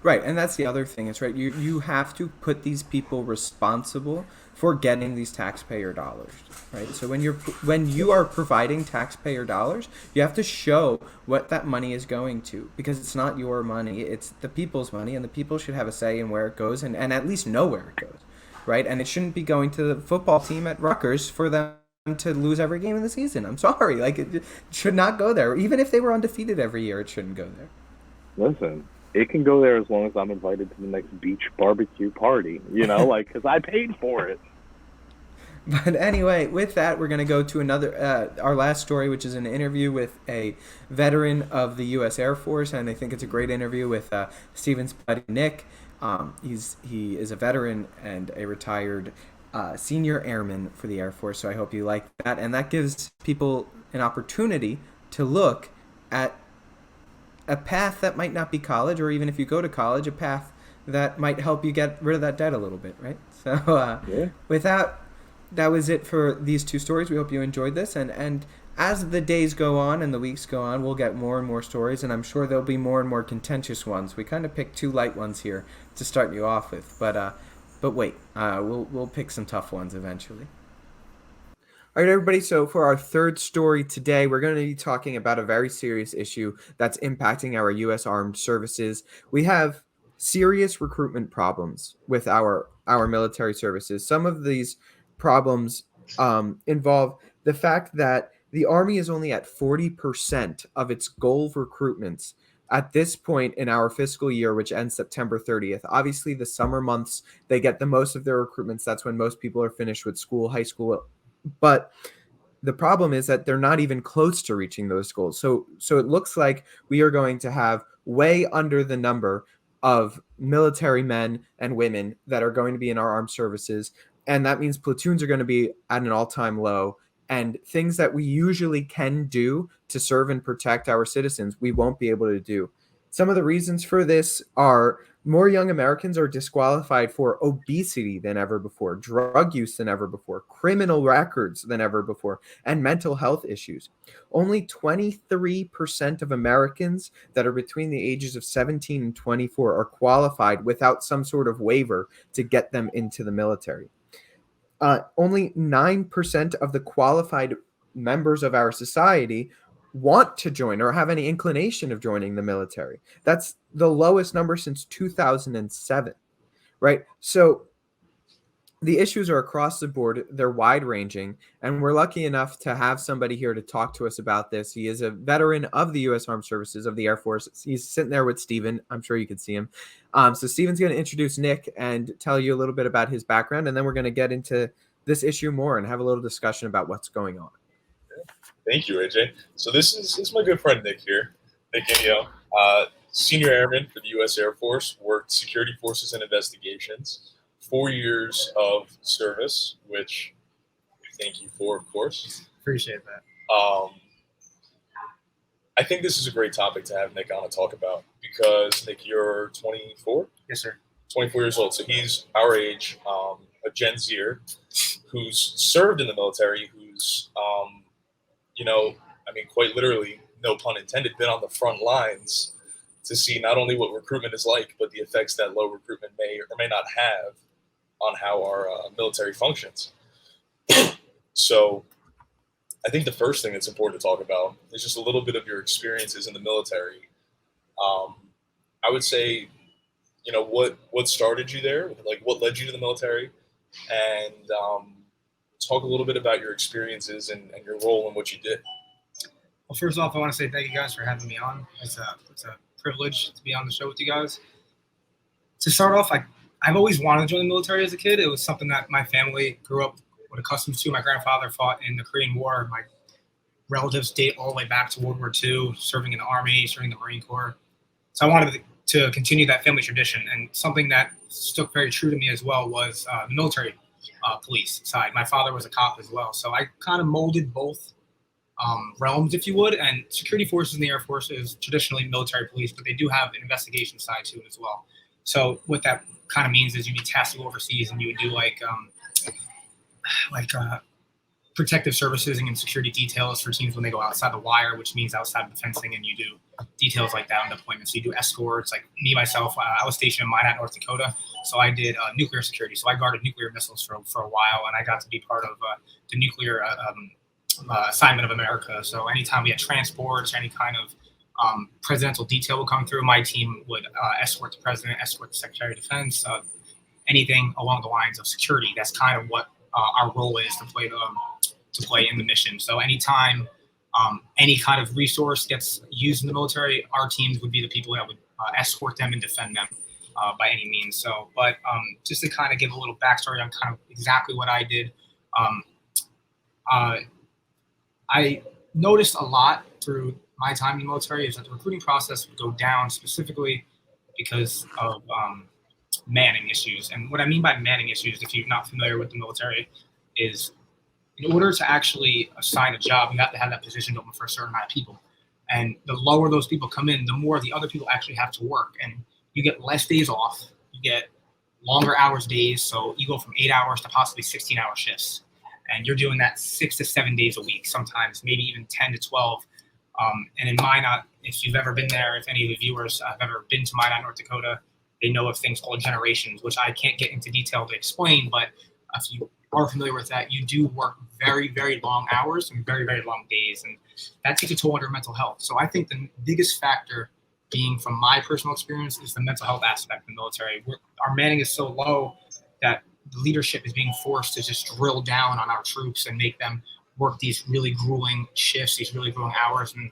Right, and that's the other thing. It's right. You have to put these people responsible for getting these taxpayer dollars, right? So when you are providing taxpayer dollars, you have to show what that money is going to, because it's not your money, it's the people's money, and the people should have a say in where it goes, and at least know where it goes, right? And it shouldn't be going to the football team at Rutgers for them to lose every game in the season. I'm sorry, like it should not go there. Even if they were undefeated every year, it shouldn't go there. Listen, it can go there as long as I'm invited to the next beach barbecue party, because I paid for it. But anyway, with that, we're going to go to another, our last story, which is an interview with a veteran of the U.S. Air Force, and I think it's a great interview with Stephen's buddy Nick. He is a veteran and a retired senior airman for the Air Force, so I hope you like that. And that gives people an opportunity to look at a path that might not be college, or even if you go to college, a path that might help you get rid of that debt a little bit, right? So with that was it for these two stories. We hope you enjoyed this, and as the days go on and the weeks go on, we'll get more and more stories, and I'm sure there'll be more and more contentious ones. We kind of picked two light ones here to start you off with, but wait, we'll pick some tough ones eventually. All right, everybody. So, for our third story today, we're going to be talking about a very serious issue that's impacting our U.S. Armed Services. We have serious recruitment problems with our military services. Some of these problems involve the fact that the Army is only at 40% of its goal recruitments at this point in our fiscal year, which ends September 30th. Obviously, the summer months, they get the most of their recruitments. That's when most people are finished with school, high school, but the problem is that they're not even close to reaching those goals. So it looks like we are going to have way under the number of military men and women that are going to be in our armed services, and that means platoons are going to be at an all-time low, and things that we usually can do to serve and protect our citizens we won't be able to do. Some of the reasons for this are more young Americans are disqualified for obesity than ever before, drug use than ever before, criminal records than ever before, and mental health issues. Only 23% of Americans that are between the ages of 17 and 24 are qualified without some sort of waiver to get them into the military. Only 9% of the qualified members of our society want to join or have any inclination of joining the military. That's the lowest number since 2007, right? So the issues are across the board, they're wide ranging, and we're lucky enough to have somebody here to talk to us about this. He is a veteran of the U.S. Armed Services, of the Air Force. He's sitting there with Steven. I'm sure you can see him. So Steven's going to introduce Nick and tell you a little bit about his background, and then we're going to get into this issue more and have a little discussion about what's going on. Thank you, AJ. So this is my good friend Nick here, Nick Inneo, senior airman for the U.S. Air Force, worked security forces and investigations, 4 years of service, which we thank you for, of course. Appreciate that. I think this is a great topic to have Nick on to talk about because, Nick, you're 24? Yes, sir. 24 years old. So he's our age, a Gen Zer who's served in the military, who's, quite literally, no pun intended, been on the front lines to see not only what recruitment is like, but the effects that low recruitment may or may not have on how our military functions. So I think the first thing that's important to talk about is just a little bit of your experiences in the military. I would say, what started you there, like what led you to the military, and talk a little bit about your experiences and your role in what you did. Well, first off, I want to say thank you guys for having me on. It's a privilege to be on the show with you guys. To start off, I've always wanted to join the military as a kid. It was something that my family grew up with, accustomed to. My grandfather fought in the Korean War. My relatives date all the way back to World War II, serving in the Army, serving in the Marine Corps. So I wanted to continue that family tradition. And something that stuck very true to me as well was the military police side. My father was a cop as well. So I kind of molded both realms, if you would. And security forces in the Air Force is traditionally military police, but they do have an investigation side to it as well. So what that kind of means is you'd be tasked to go overseas and you would do like protective services and security details for teams when they go outside the wire, which means outside the fencing, and you do details like that on deployment. So you do escorts. Like me, myself, I was stationed in Minot, North Dakota, so I did nuclear security. So I guarded nuclear missiles for a while, and I got to be part of the nuclear assignment of America. So anytime we had transports, any kind of presidential detail would come through, my team would escort the president, escort the Secretary of Defense, anything along the lines of security. That's kind of what our role is to play in the mission. So anytime any kind of resource gets used in the military, our teams would be the people that would escort them and defend them by any means. So, but just to kind of give a little backstory on kind of exactly what I did, I noticed a lot through my time in the military is that the recruiting process would go down specifically because of manning issues. And what I mean by manning issues, if you're not familiar with the military, is in order to actually assign a job, you have to have that position open for a certain amount of people. And the lower those people come in, the more the other people actually have to work. And you get less days off. You get longer hours days. So you go from 8 hours to possibly 16-hour shifts. And you're doing that 6 to 7 days a week, sometimes maybe even 10 to 12. And in Minot, if you've ever been there, if any of the viewers have ever been to Minot, North Dakota, they know of things called generations, which I can't get into detail to explain. But if you are familiar with that, you do work very, very long hours and very, very long days. And that takes a toll on your mental health. So I think the biggest factor being from my personal experience is the mental health aspect of the military. Our manning is so low that the leadership is being forced to just drill down on our troops and make them work these really grueling shifts, these really grueling hours. And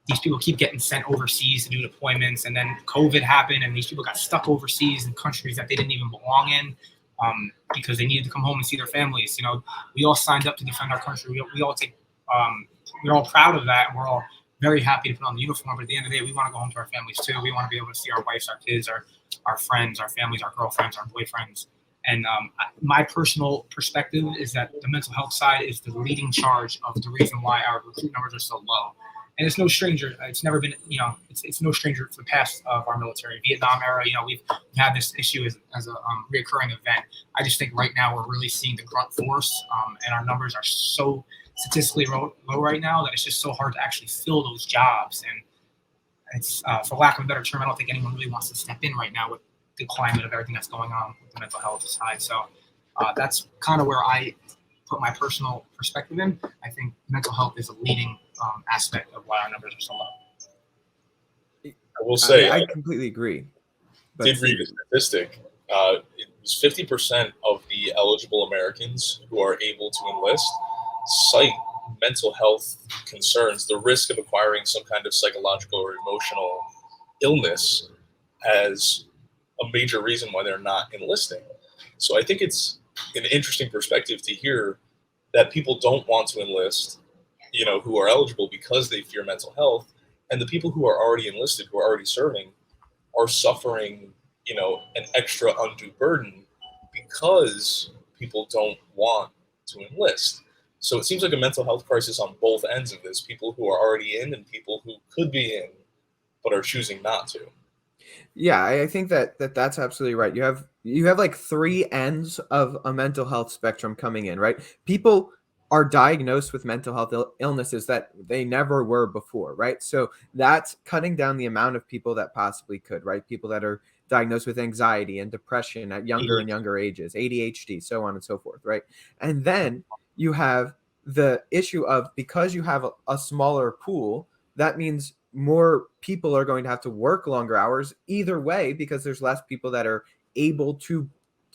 these people keep getting sent overseas to do deployments. And then COVID happened and these people got stuck overseas in countries that they didn't even belong in. Because they needed to come home and see their families. We all signed up to defend our country. We all take, we're all proud of that, and we're all very happy to put on the uniform. But at the end of the day, we want to go home to our families too. We want to be able to see our wives, our kids, our friends, our families, our girlfriends, our boyfriends. And my personal perspective is that the mental health side is the leading charge of the reason why our recruit numbers are so low. And it's no stranger. It's never been, it's no stranger to the past of our military. Vietnam era, we've had this issue as a reoccurring event. I just think right now we're really seeing the grunt force, and our numbers are so statistically low right now that it's just so hard to actually fill those jobs. And it's, for lack of a better term, I don't think anyone really wants to step in right now with the climate of everything that's going on with the mental health side. So that's kind of where I put my personal perspective in. I think mental health is a leading aspect of why our numbers are so low. I will say, I completely agree. Did read a statistic. It was 50% of the eligible Americans who are able to enlist cite mental health concerns, the risk of acquiring some kind of psychological or emotional illness, as a major reason why they're not enlisting. So I think it's an interesting perspective to hear that people don't want to enlist, who are eligible because they fear mental health, and the people who are already enlisted, who are already serving, are suffering, an extra undue burden because people don't want to enlist. So it seems like a mental health crisis on both ends of this, people who are already in and people who could be in but are choosing not to. Yeah, I think that's absolutely right. You have like three ends of a mental health spectrum coming in, right? People are diagnosed with mental health illnesses that they never were before, right? So that's cutting down the amount of people that possibly could, right? People that are diagnosed with anxiety and depression at younger and younger ages, ADHD, so on and so forth, right? And then you have the issue of, because you have a smaller pool, that means more people are going to have to work longer hours either way, because there's less people that are able to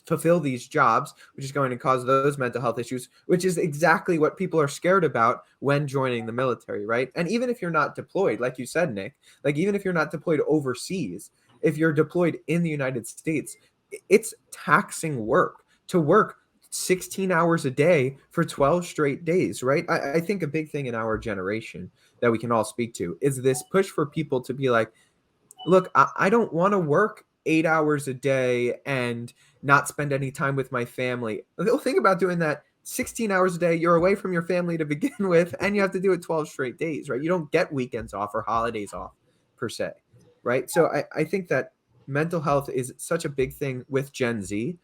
fulfill these jobs, which is going to cause those mental health issues, which is exactly what people are scared about when joining the military, right? And even if you're not deployed, like you said, Nick, like even if you're not deployed overseas, if you're deployed in the United States, it's taxing work to work 16 hours a day for 12 straight days, right? I think a big thing in our generation that we can all speak to is this push for people to be like, look, I don't want to work 8 hours a day and not spend any time with my family. They'll think about doing that 16 hours a day. You're away from your family to begin with, and you have to do it 12 straight days, right? You don't get weekends off or holidays off per se, right? So I think that mental health is such a big thing with Gen Z.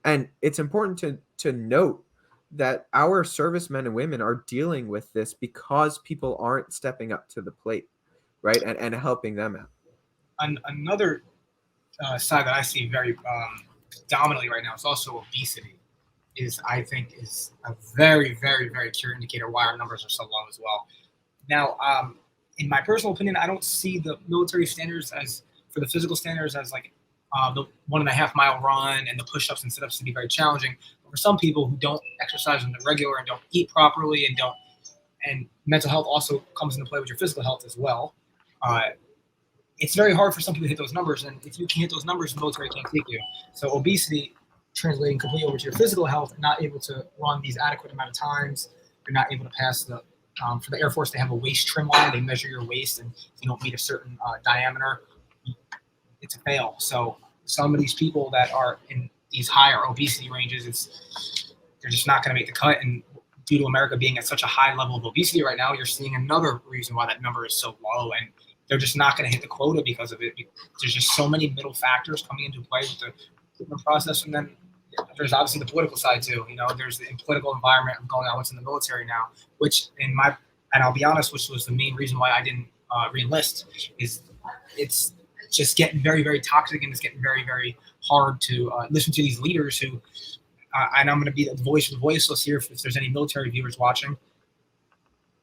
And it's important to note that our servicemen and women are dealing with this because people aren't stepping up to the plate, right? And helping them out. Another side that I see very dominantly right now is also obesity. I think is a very, very, very clear indicator why our numbers are so low as well. Now, in my personal opinion, I don't see the military standards for the physical standards as like the 1.5 mile run and the push-ups and sit-ups to be very challenging. But for some people who don't exercise on the regular and don't eat properly and mental health also comes into play with your physical health as well. It's very hard for some people to hit those numbers, and if you can hit those numbers, the military can't take you. So obesity translating completely over to your physical health, not able to run these adequate amount of times, you're not able to pass for the Air Force, they have a waist trim line. They measure your waist, and if you don't meet a certain diameter, it's a fail. So some of these people that are in these higher obesity ranges, they're just not going to make the cut. And due to America being at such a high level of obesity right now, you're seeing another reason why that number is so low, and they're just not going to hit the quota because of it. There's just so many middle factors coming into play with the recruitment process. And then there's obviously the political side too. There's the political environment going on what's in the military now, which and I'll be honest, which was the main reason why I didn't re-enlist, is it's just getting very, very toxic, and it's getting very, very hard to listen to these leaders who and I'm going to be the voice of the voiceless here if there's any military viewers watching.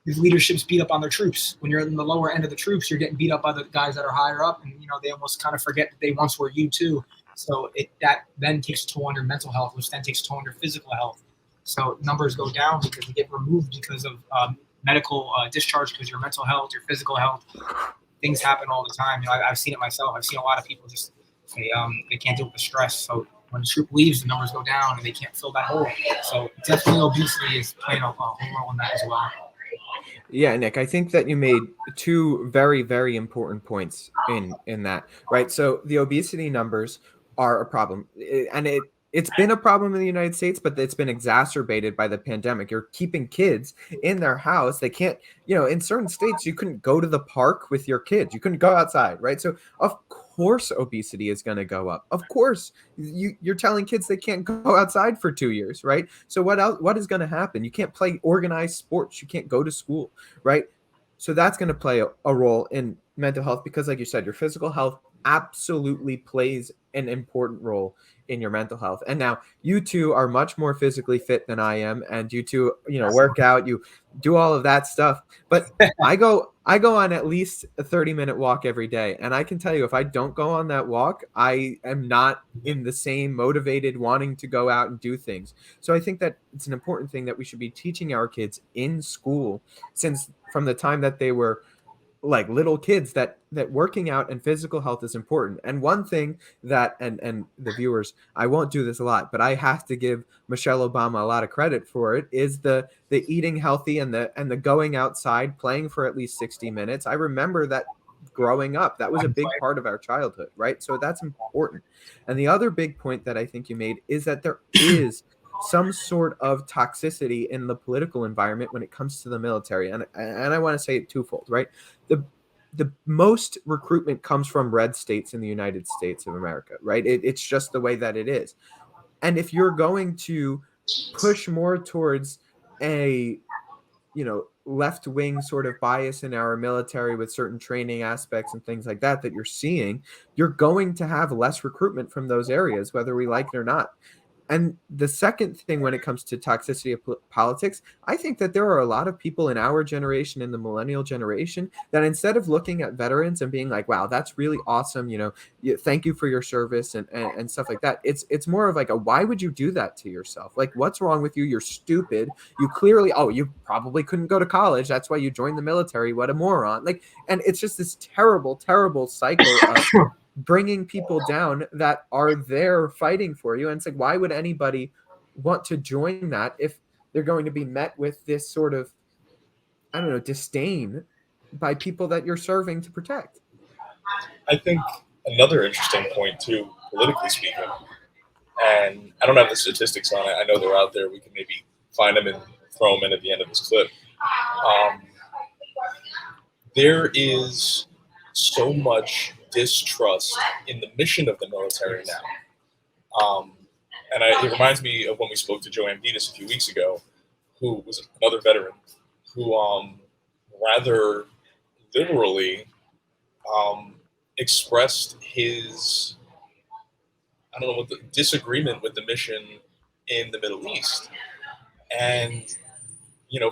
These leaderships beat up on their troops. When you're in the lower end of the troops, you're getting beat up by the guys that are higher up, and they almost kind of forget that they once were you too. So that then takes a toll on your mental health, which then takes a toll on your physical health. So numbers go down because you get removed because of medical discharge, because your mental health, your physical health. Things happen all the time. I've seen it myself. I've seen a lot of people just they can't deal with the stress. So when the troop leaves, the numbers go down, and they can't fill that hole. So definitely obesity is playing a whole role in that as well. Yeah, Nick, I think that you made two very, very important points in that, right? So the obesity numbers are a problem, and it's been a problem in the United States, but it's been exacerbated by the pandemic. You're keeping kids in their house. They can't, in certain states, you couldn't go to the park with your kids. You couldn't go outside, right? So of course obesity is going to go up. Of course, you're telling kids they can't go outside for 2 years, right? So what is going to happen? You can't play organized sports. You can't go to school, right? So that's going to play a role in mental health because, like you said, your physical health absolutely plays an important role in your mental health. And now you two are much more physically fit than I am, and you two, work out, you do all of that stuff. But I go on at least a 30-minute walk every day, and I can tell you, if I don't go on that walk, I am not in the same motivated wanting to go out and do things. So I think that it's an important thing that we should be teaching our kids in school, since from the time that they were like little kids, that working out and physical health is important. And one thing that, and the viewers, I won't do this a lot, but I have to give Michelle Obama a lot of credit for it, is the eating healthy and the going outside, playing for at least 60 minutes. I remember that growing up, that was a big part of our childhood, right? So that's important. And the other big point that I think you made is that there is some sort of toxicity in the political environment when it comes to the military. And I want to say it twofold, right? The most recruitment comes from red states in the United States of America, right? It's just the way that it is. And if you're going to push more towards a left-wing sort of bias in our military with certain training aspects and things like that you're seeing, you're going to have less recruitment from those areas, whether we like it or not. And the second thing, when it comes to toxicity of politics, I think that there are a lot of people in our generation, in the millennial generation, that instead of looking at veterans and being like, wow, that's really awesome, thank you for your service and stuff like that. It's more of like why would you do that to yourself? Like, what's wrong with you? You're stupid. You clearly, you probably couldn't go to college. That's why you joined the military. What a moron. And it's just this terrible, terrible cycle of bringing people down that are there fighting for you. And it's like, why would anybody want to join that if they're going to be met with this sort of, disdain by people that you're serving to protect? I think another interesting point too, politically speaking, and I don't have the statistics on it. I know they're out there. We can maybe find them and throw them in at the end of this clip. There is so much distrust in the mission of the military now. And it reminds me of when we spoke to Joe Amditas a few weeks ago, who was another veteran, who rather liberally expressed his, the disagreement with the mission in the Middle East. And,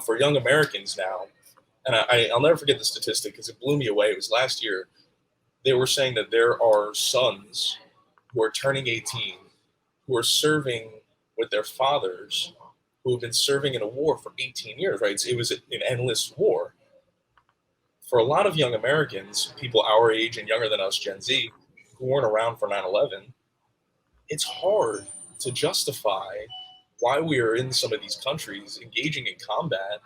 for young Americans now, and I'll never forget the statistic because it blew me away. It was last year. They were saying that there are sons who are turning 18 who are serving with their fathers who have been serving in a war for 18 years, right? It was an endless war. For a lot of young Americans, people our age and younger than us, Gen Z, who weren't around for 9/11, it's hard to justify why we are in some of these countries engaging in combat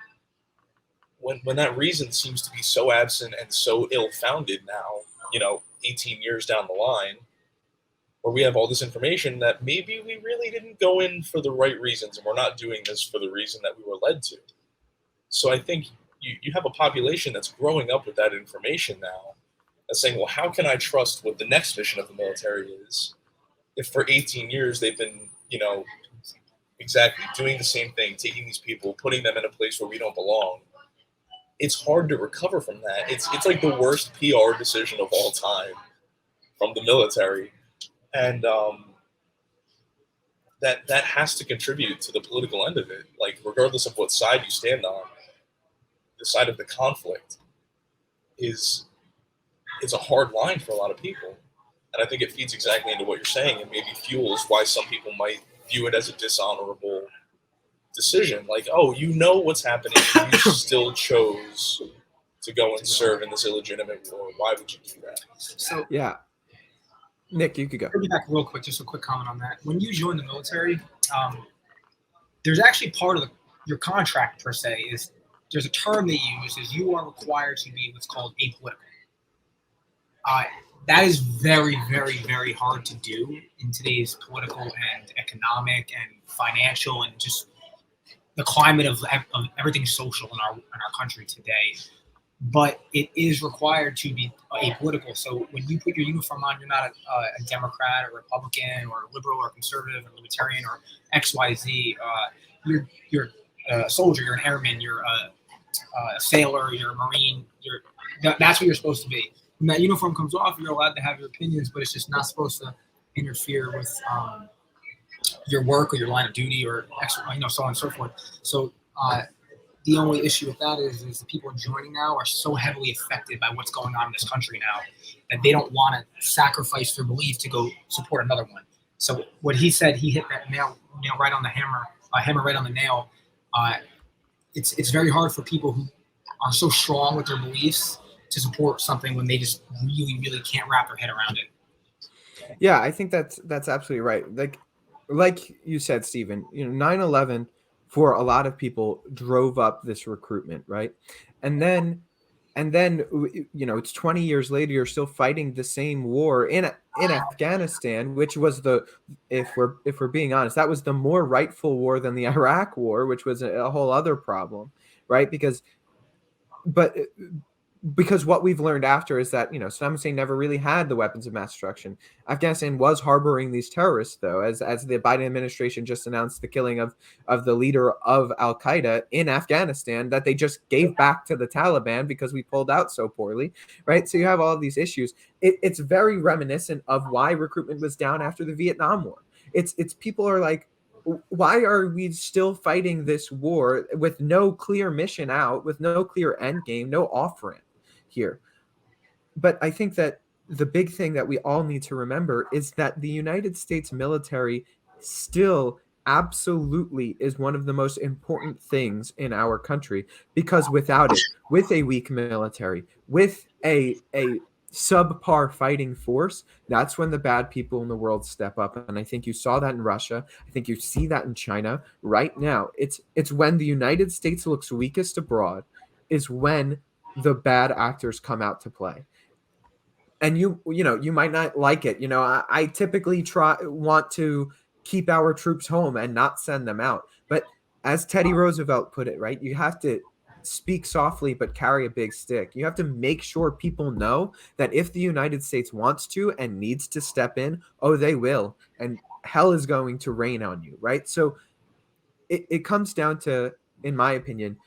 when that reason seems to be so absent and so ill-founded now, 18 years down the line, where we have all this information that maybe we really didn't go in for the right reasons and we're not doing this for the reason that we were led to. So I think you have a population that's growing up with that information now, that's saying, well, how can I trust what the next mission of the military is if for 18 years they've been, exactly doing the same thing, taking these people, putting them in a place where we don't belong. It's hard to recover from that. It's like the worst PR decision of all time from the military. And that has to contribute to the political end of it. Like, regardless of what side you stand on, the side of the conflict is a hard line for a lot of people. And I think it feeds exactly into what you're saying, and maybe fuels why some people might view it as a dishonorable decision. Like, oh, you know what's happening, and you still chose to go and serve in this illegitimate war. Why would you do that? So Yeah. Nick, you could go. I'll be back real quick, just a quick comment on that. When you join the military, there's actually part of your contract per se is there's a term they use is you are required to be what's called apolitical. That is very, very, very hard to do in today's political and economic and financial and just the climate of everything social in our country today. But it is required to be apolitical. So when you put your uniform on, you're not a Democrat or Republican or liberal or conservative or libertarian or XYZ. You're a soldier, you're an airman, you're a sailor, you're a Marine. That's what you're supposed to be. When that uniform comes off, you're allowed to have your opinions, but it's just not supposed to interfere with your work or your line of duty or so on and so forth. So the only issue with that is the people joining now are so heavily affected by what's going on in this country now that they don't want to sacrifice their belief to go support another one. So what he said, he hit that nail right on the hammer right on the nail. It's very hard for people who are so strong with their beliefs to support something when they just really, really can't wrap their head around it. Yeah, I think that's absolutely right. Like you said, Stephen, 9/11 for a lot of people drove up this recruitment, right? And then it's 20 years later, you're still fighting the same war in Afghanistan, which was if we're being honest, that was the more rightful war than the Iraq war, which was a whole other problem, right? Because what we've learned after is that, Saddam Hussein never really had the weapons of mass destruction. Afghanistan was harboring these terrorists, though, as the Biden administration just announced the killing of the leader of Al-Qaeda in Afghanistan that they just gave back to the Taliban because we pulled out so poorly, right? So you have all of these issues. It's very reminiscent of why recruitment was down after the Vietnam War. It's people are like, why are we still fighting this war with no clear mission out, with no clear end game, no off-ramp here? But I think that the big thing that we all need to remember is that the United States military still absolutely is one of the most important things in our country, because without it, with a weak military, with a subpar fighting force, that's when the bad people in the world step up. And I think you saw that in Russia. I think you see that in China right now. It's when the United States looks weakest abroad is when the bad actors come out to play. And you might not like it. I typically want to keep our troops home and not send them out. But as Teddy Roosevelt put it, right, you have to speak softly but carry a big stick. You have to make sure people know that if the United States wants to and needs to step in, they will. And hell is going to rain on you, right? So it comes down to, in my opinion,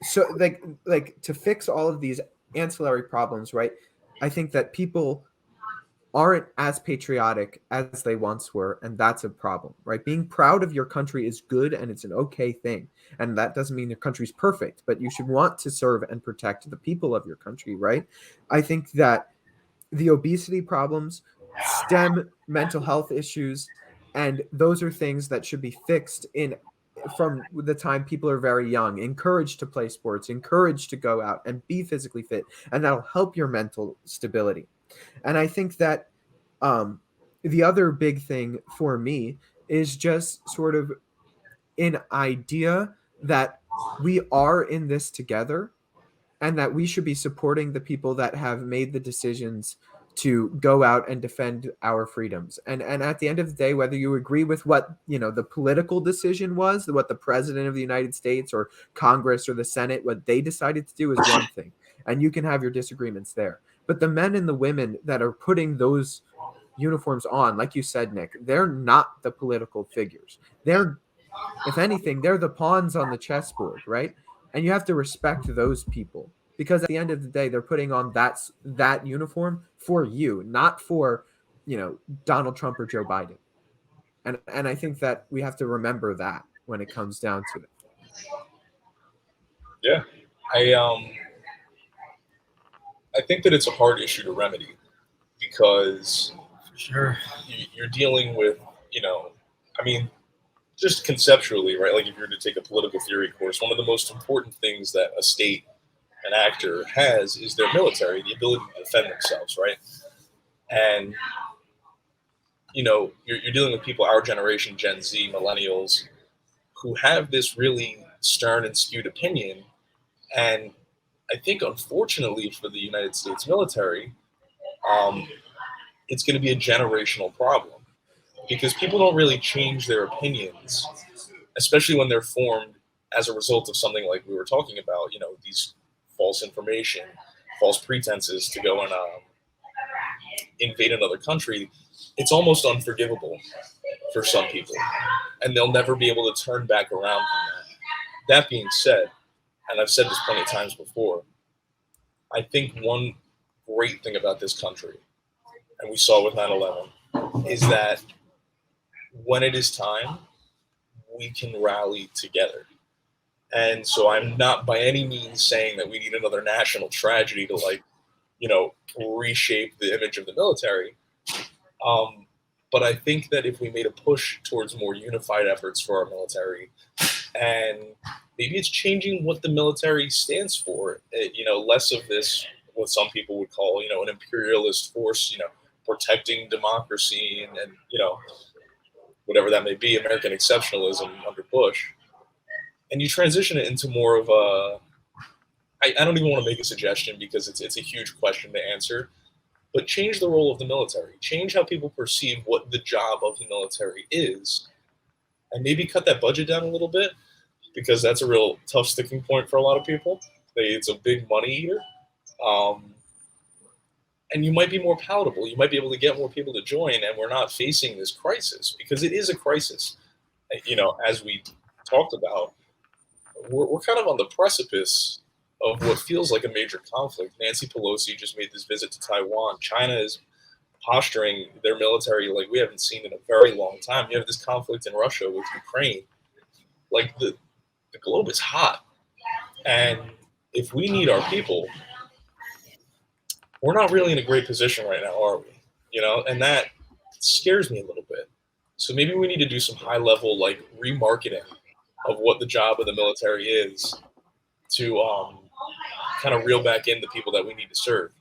so like to fix all of these ancillary problems, right? I think that people aren't as patriotic as they once were, and that's a problem, right? Being proud of your country is good, and it's an okay thing, and that doesn't mean your country's perfect, but you should want to serve and protect the people of your country, right? I think that the obesity problems stem mental health issues, and those are things that should be fixed from the time people are very young, encouraged to play sports, encouraged to go out and be physically fit, and that'll help your mental stability. And I think that the other big thing for me is just sort of an idea that we are in this together and that we should be supporting the people that have made the decisions to go out and defend our freedoms. And at the end of the day, whether you agree with what, the political decision was, what the president of the United States or Congress or the Senate, what they decided to do is one thing, and you can have your disagreements there. But the men and the women that are putting those uniforms on, like you said, Nick, they're not the political figures. They're, if anything, they're the pawns on the chessboard, right? And you have to respect those people, because at the end of the day, they're putting on that uniform for you, not for, Donald Trump or Joe Biden. And I think that we have to remember that when it comes down to it. Yeah, I think that it's a hard issue to remedy because For sure. you're dealing with, you know, I mean, just conceptually, right? Like if you're to take a political theory course, one of the most important things that a state, an actor has is their military, the ability to defend themselves, right? And you know, you're dealing with people our generation, Gen Z, millennials, who have this really stern and skewed opinion. And I think, unfortunately, for the United States military, um, it's going to be a generational problem because people don't really change their opinions, especially when they're formed as a result of something like we were talking about. You know, these false information, false pretenses to go and invade another country. It's almost unforgivable for some people, and they'll never be able to turn back around from that. That being said, and I've said this plenty of times before, I think one great thing about this country, and we saw with 9/11, is that when it is time, we can rally together. And so I'm not by any means saying that we need another national tragedy to, like, you know, reshape the image of the military. Um, but I think that if we made a push towards more unified efforts for our military, and maybe it's changing what the military stands for, you know, less of this, what some people would call, you know, an imperialist force, you know, protecting democracy and you know, whatever that may be, American exceptionalism under Bush, and you transition it into more of a, I don't even want to make a suggestion because it's a huge question to answer, but change the role of the military, change how people perceive what the job of the military is, and maybe cut that budget down a little bit because that's a real tough sticking point for a lot of people. It's a big money eater. Um, and you might be more palatable. You might be able to get more people to join, and we're not facing this crisis because it is a crisis. You know, as we talked about, we're kind of on the precipice of what feels like a major conflict. Nancy Pelosi just made this visit to Taiwan. China is posturing their military like we haven't seen in a very long time. You have this conflict in Russia with Ukraine. Like the globe is hot. And if we need our people, we're not really in a great position right now, are we? You know, and that scares me a little bit. So maybe we need to do some high level like remarketing of what the job of the military is to kind of reel back in the people that we need to serve.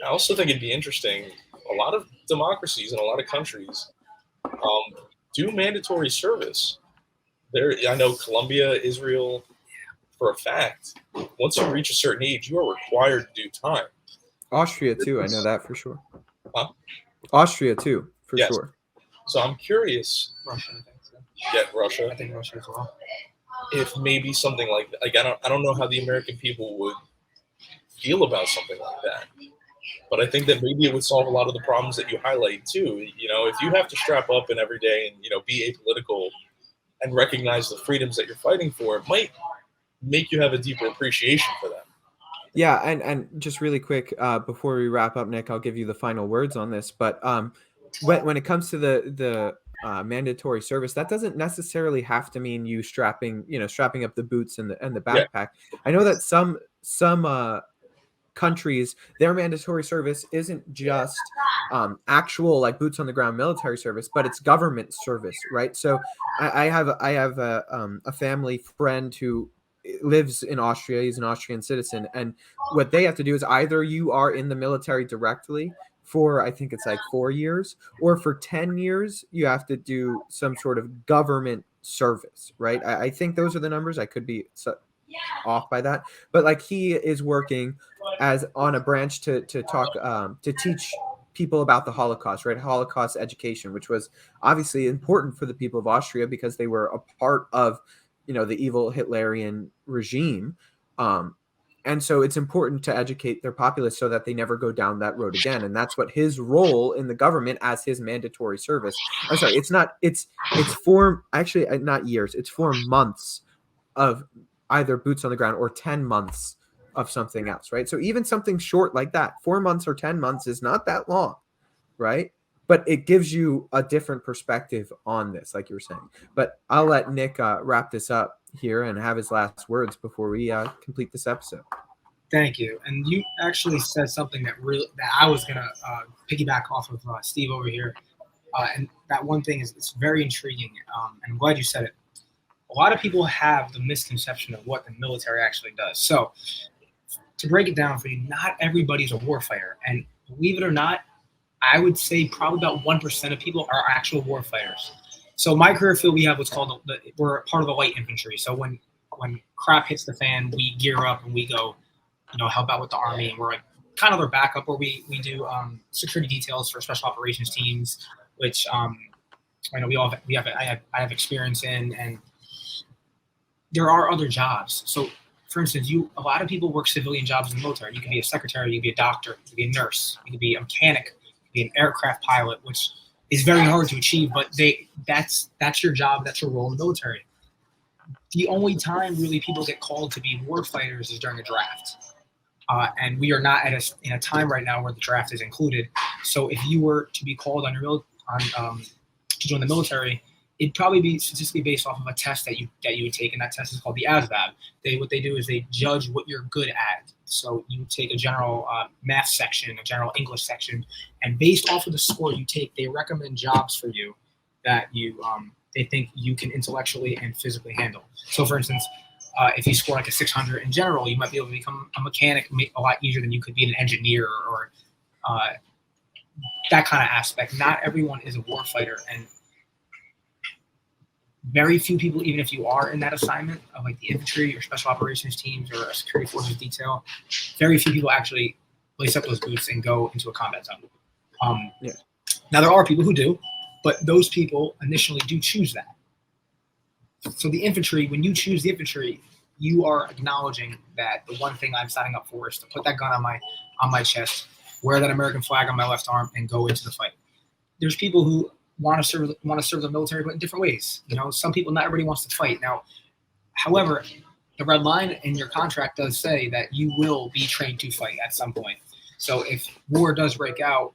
I also think it'd be interesting. A lot of democracies in a lot of countries do mandatory service. There, I know Colombia, Israel, for a fact. Once you reach a certain age, you are required to do time. Austria too, I know that for sure. Huh? Austria too, for Yes. sure. So I'm curious. Russia, I think so. Yeah, Russia. I think Russia as well. If maybe something like that. Like I don't know how the American people would feel about something like that. But I think that maybe it would solve a lot of the problems that you highlight too. You know, if you have to strap up and every day and, you know, be apolitical and recognize the freedoms that you're fighting for, it might make you have a deeper appreciation for them. Yeah, and just really quick before we wrap up, Nick, I'll give you the final words on this. But when it comes to the mandatory service, that doesn't necessarily have to mean you strapping up the boots and the Yeah. backpack. I know that some countries, their mandatory service isn't just actual like boots on the ground military service, but it's government service, right? So I have a family friend who lives in Austria. He's an Austrian citizen, and what they have to do is either you are in the military directly for, I think it's like 4 years, or for 10 years you have to do some sort of government service, right? I think those are the numbers. I could be off by that, but like he is working as on a branch to talk to teach people about the Holocaust, right? Holocaust education, which was obviously important for the people of Austria because they were a part of, you know, the evil Hitlerian regime. And so it's important to educate their populace so that they never go down that road again. And that's what his role in the government as his mandatory service. I'm sorry, it's for actually not years, it's for months of either boots on the ground or 10 months of something else, right? So even something short like that, 4 months or 10 months is not that long, right? but it gives you a different perspective on this, like you were saying. But I'll let Nick wrap this up here and have his last words before we complete this episode. Thank you. And you actually said something that I was gonna piggyback off of Steve over here. And that one thing is it's very intriguing. And I'm glad you said it. A lot of people have the misconception of what the military actually does. So to break it down for you, not everybody's a warfighter. And believe it or not, I would say probably about 1% of people are actual warfighters. So my career field, we have what's called we're part of the light infantry. So when crap hits the fan, we gear up and we go, help out with the Army, and we're like kind of their backup, where we do security details for special operations teams, which I have experience in, and there are other jobs. So, for instance, a lot of people work civilian jobs in the military. You can be a secretary, you can be a doctor, you can be a nurse, you can be a mechanic, you can be an aircraft pilot, which is very hard to achieve, but that's your job, that's your role in the military. The only time really people get called to be warfighters is during a draft. And we are not in a time right now where the draft is included. So if you were to be called to join the military, it'd probably be statistically based off of a test that you would take, and that test is called the ASVAB. What they do is they judge what you're good at. So you take a general math section, a general English section, and based off of the score you take, they recommend jobs for you that they think you can intellectually and physically handle. So, for instance, if you score like a 600 in general, you might be able to become a mechanic a lot easier than you could be an engineer or that kind of aspect. Not everyone is a warfighter, and very few people, even if you are in that assignment of like the infantry or special operations teams or a security forces detail, very few people actually lace up those boots and go into a combat zone. Now, there are people who do, but those people initially do choose that. So the infantry, when you choose the infantry, you are acknowledging that the one thing I'm signing up for is to put that gun on my chest, wear that American flag on my left arm, and go into the fight. There's people who want to serve the military, but in different ways. Some people, not everybody wants to fight. Now, however, the red line in your contract does say that you will be trained to fight at some point. So if war does break out,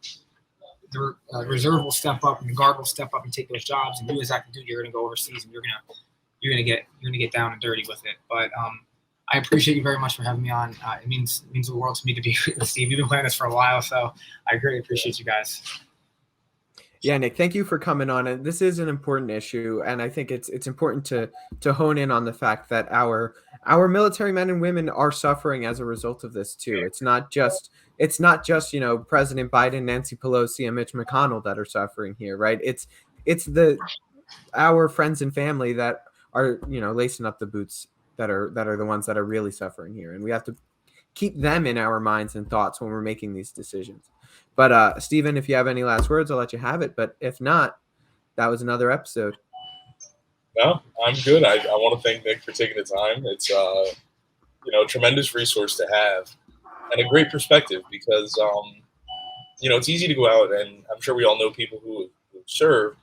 the reserve will step up and the guard will step up and take those jobs, and you as active duty, you're going to go overseas and you're going to get down and dirty with it. But I appreciate you very much for having me on. It means the world to me to be with Steve. You've been playing this for a while, so I greatly appreciate you guys. Yeah, Nick, thank you for coming on. And this is an important issue, and I think it's important to hone in on the fact that our military men and women are suffering as a result of this too. It's not just President Biden, Nancy Pelosi, and Mitch McConnell that are suffering here, right? It's our friends and family that are lacing up the boots that are the ones that are really suffering here, and we have to keep them in our minds and thoughts when we're making these decisions. But Stephen, if you have any last words, I'll let you have it. But if not, that was another episode. No, I'm good. I want to thank Nick for taking the time. It's a tremendous resource to have and a great perspective because it's easy to go out, and I'm sure we all know people who serve,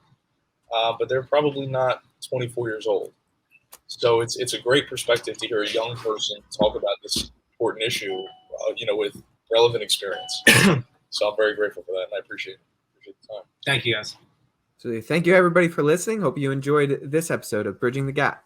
but they're probably not 24 years old. So it's a great perspective to hear a young person talk about this important issue, with relevant experience. So I'm very grateful for that, and I appreciate the time. Thank you, guys. So thank you, everybody, for listening. Hope you enjoyed this episode of Bridging the Gap.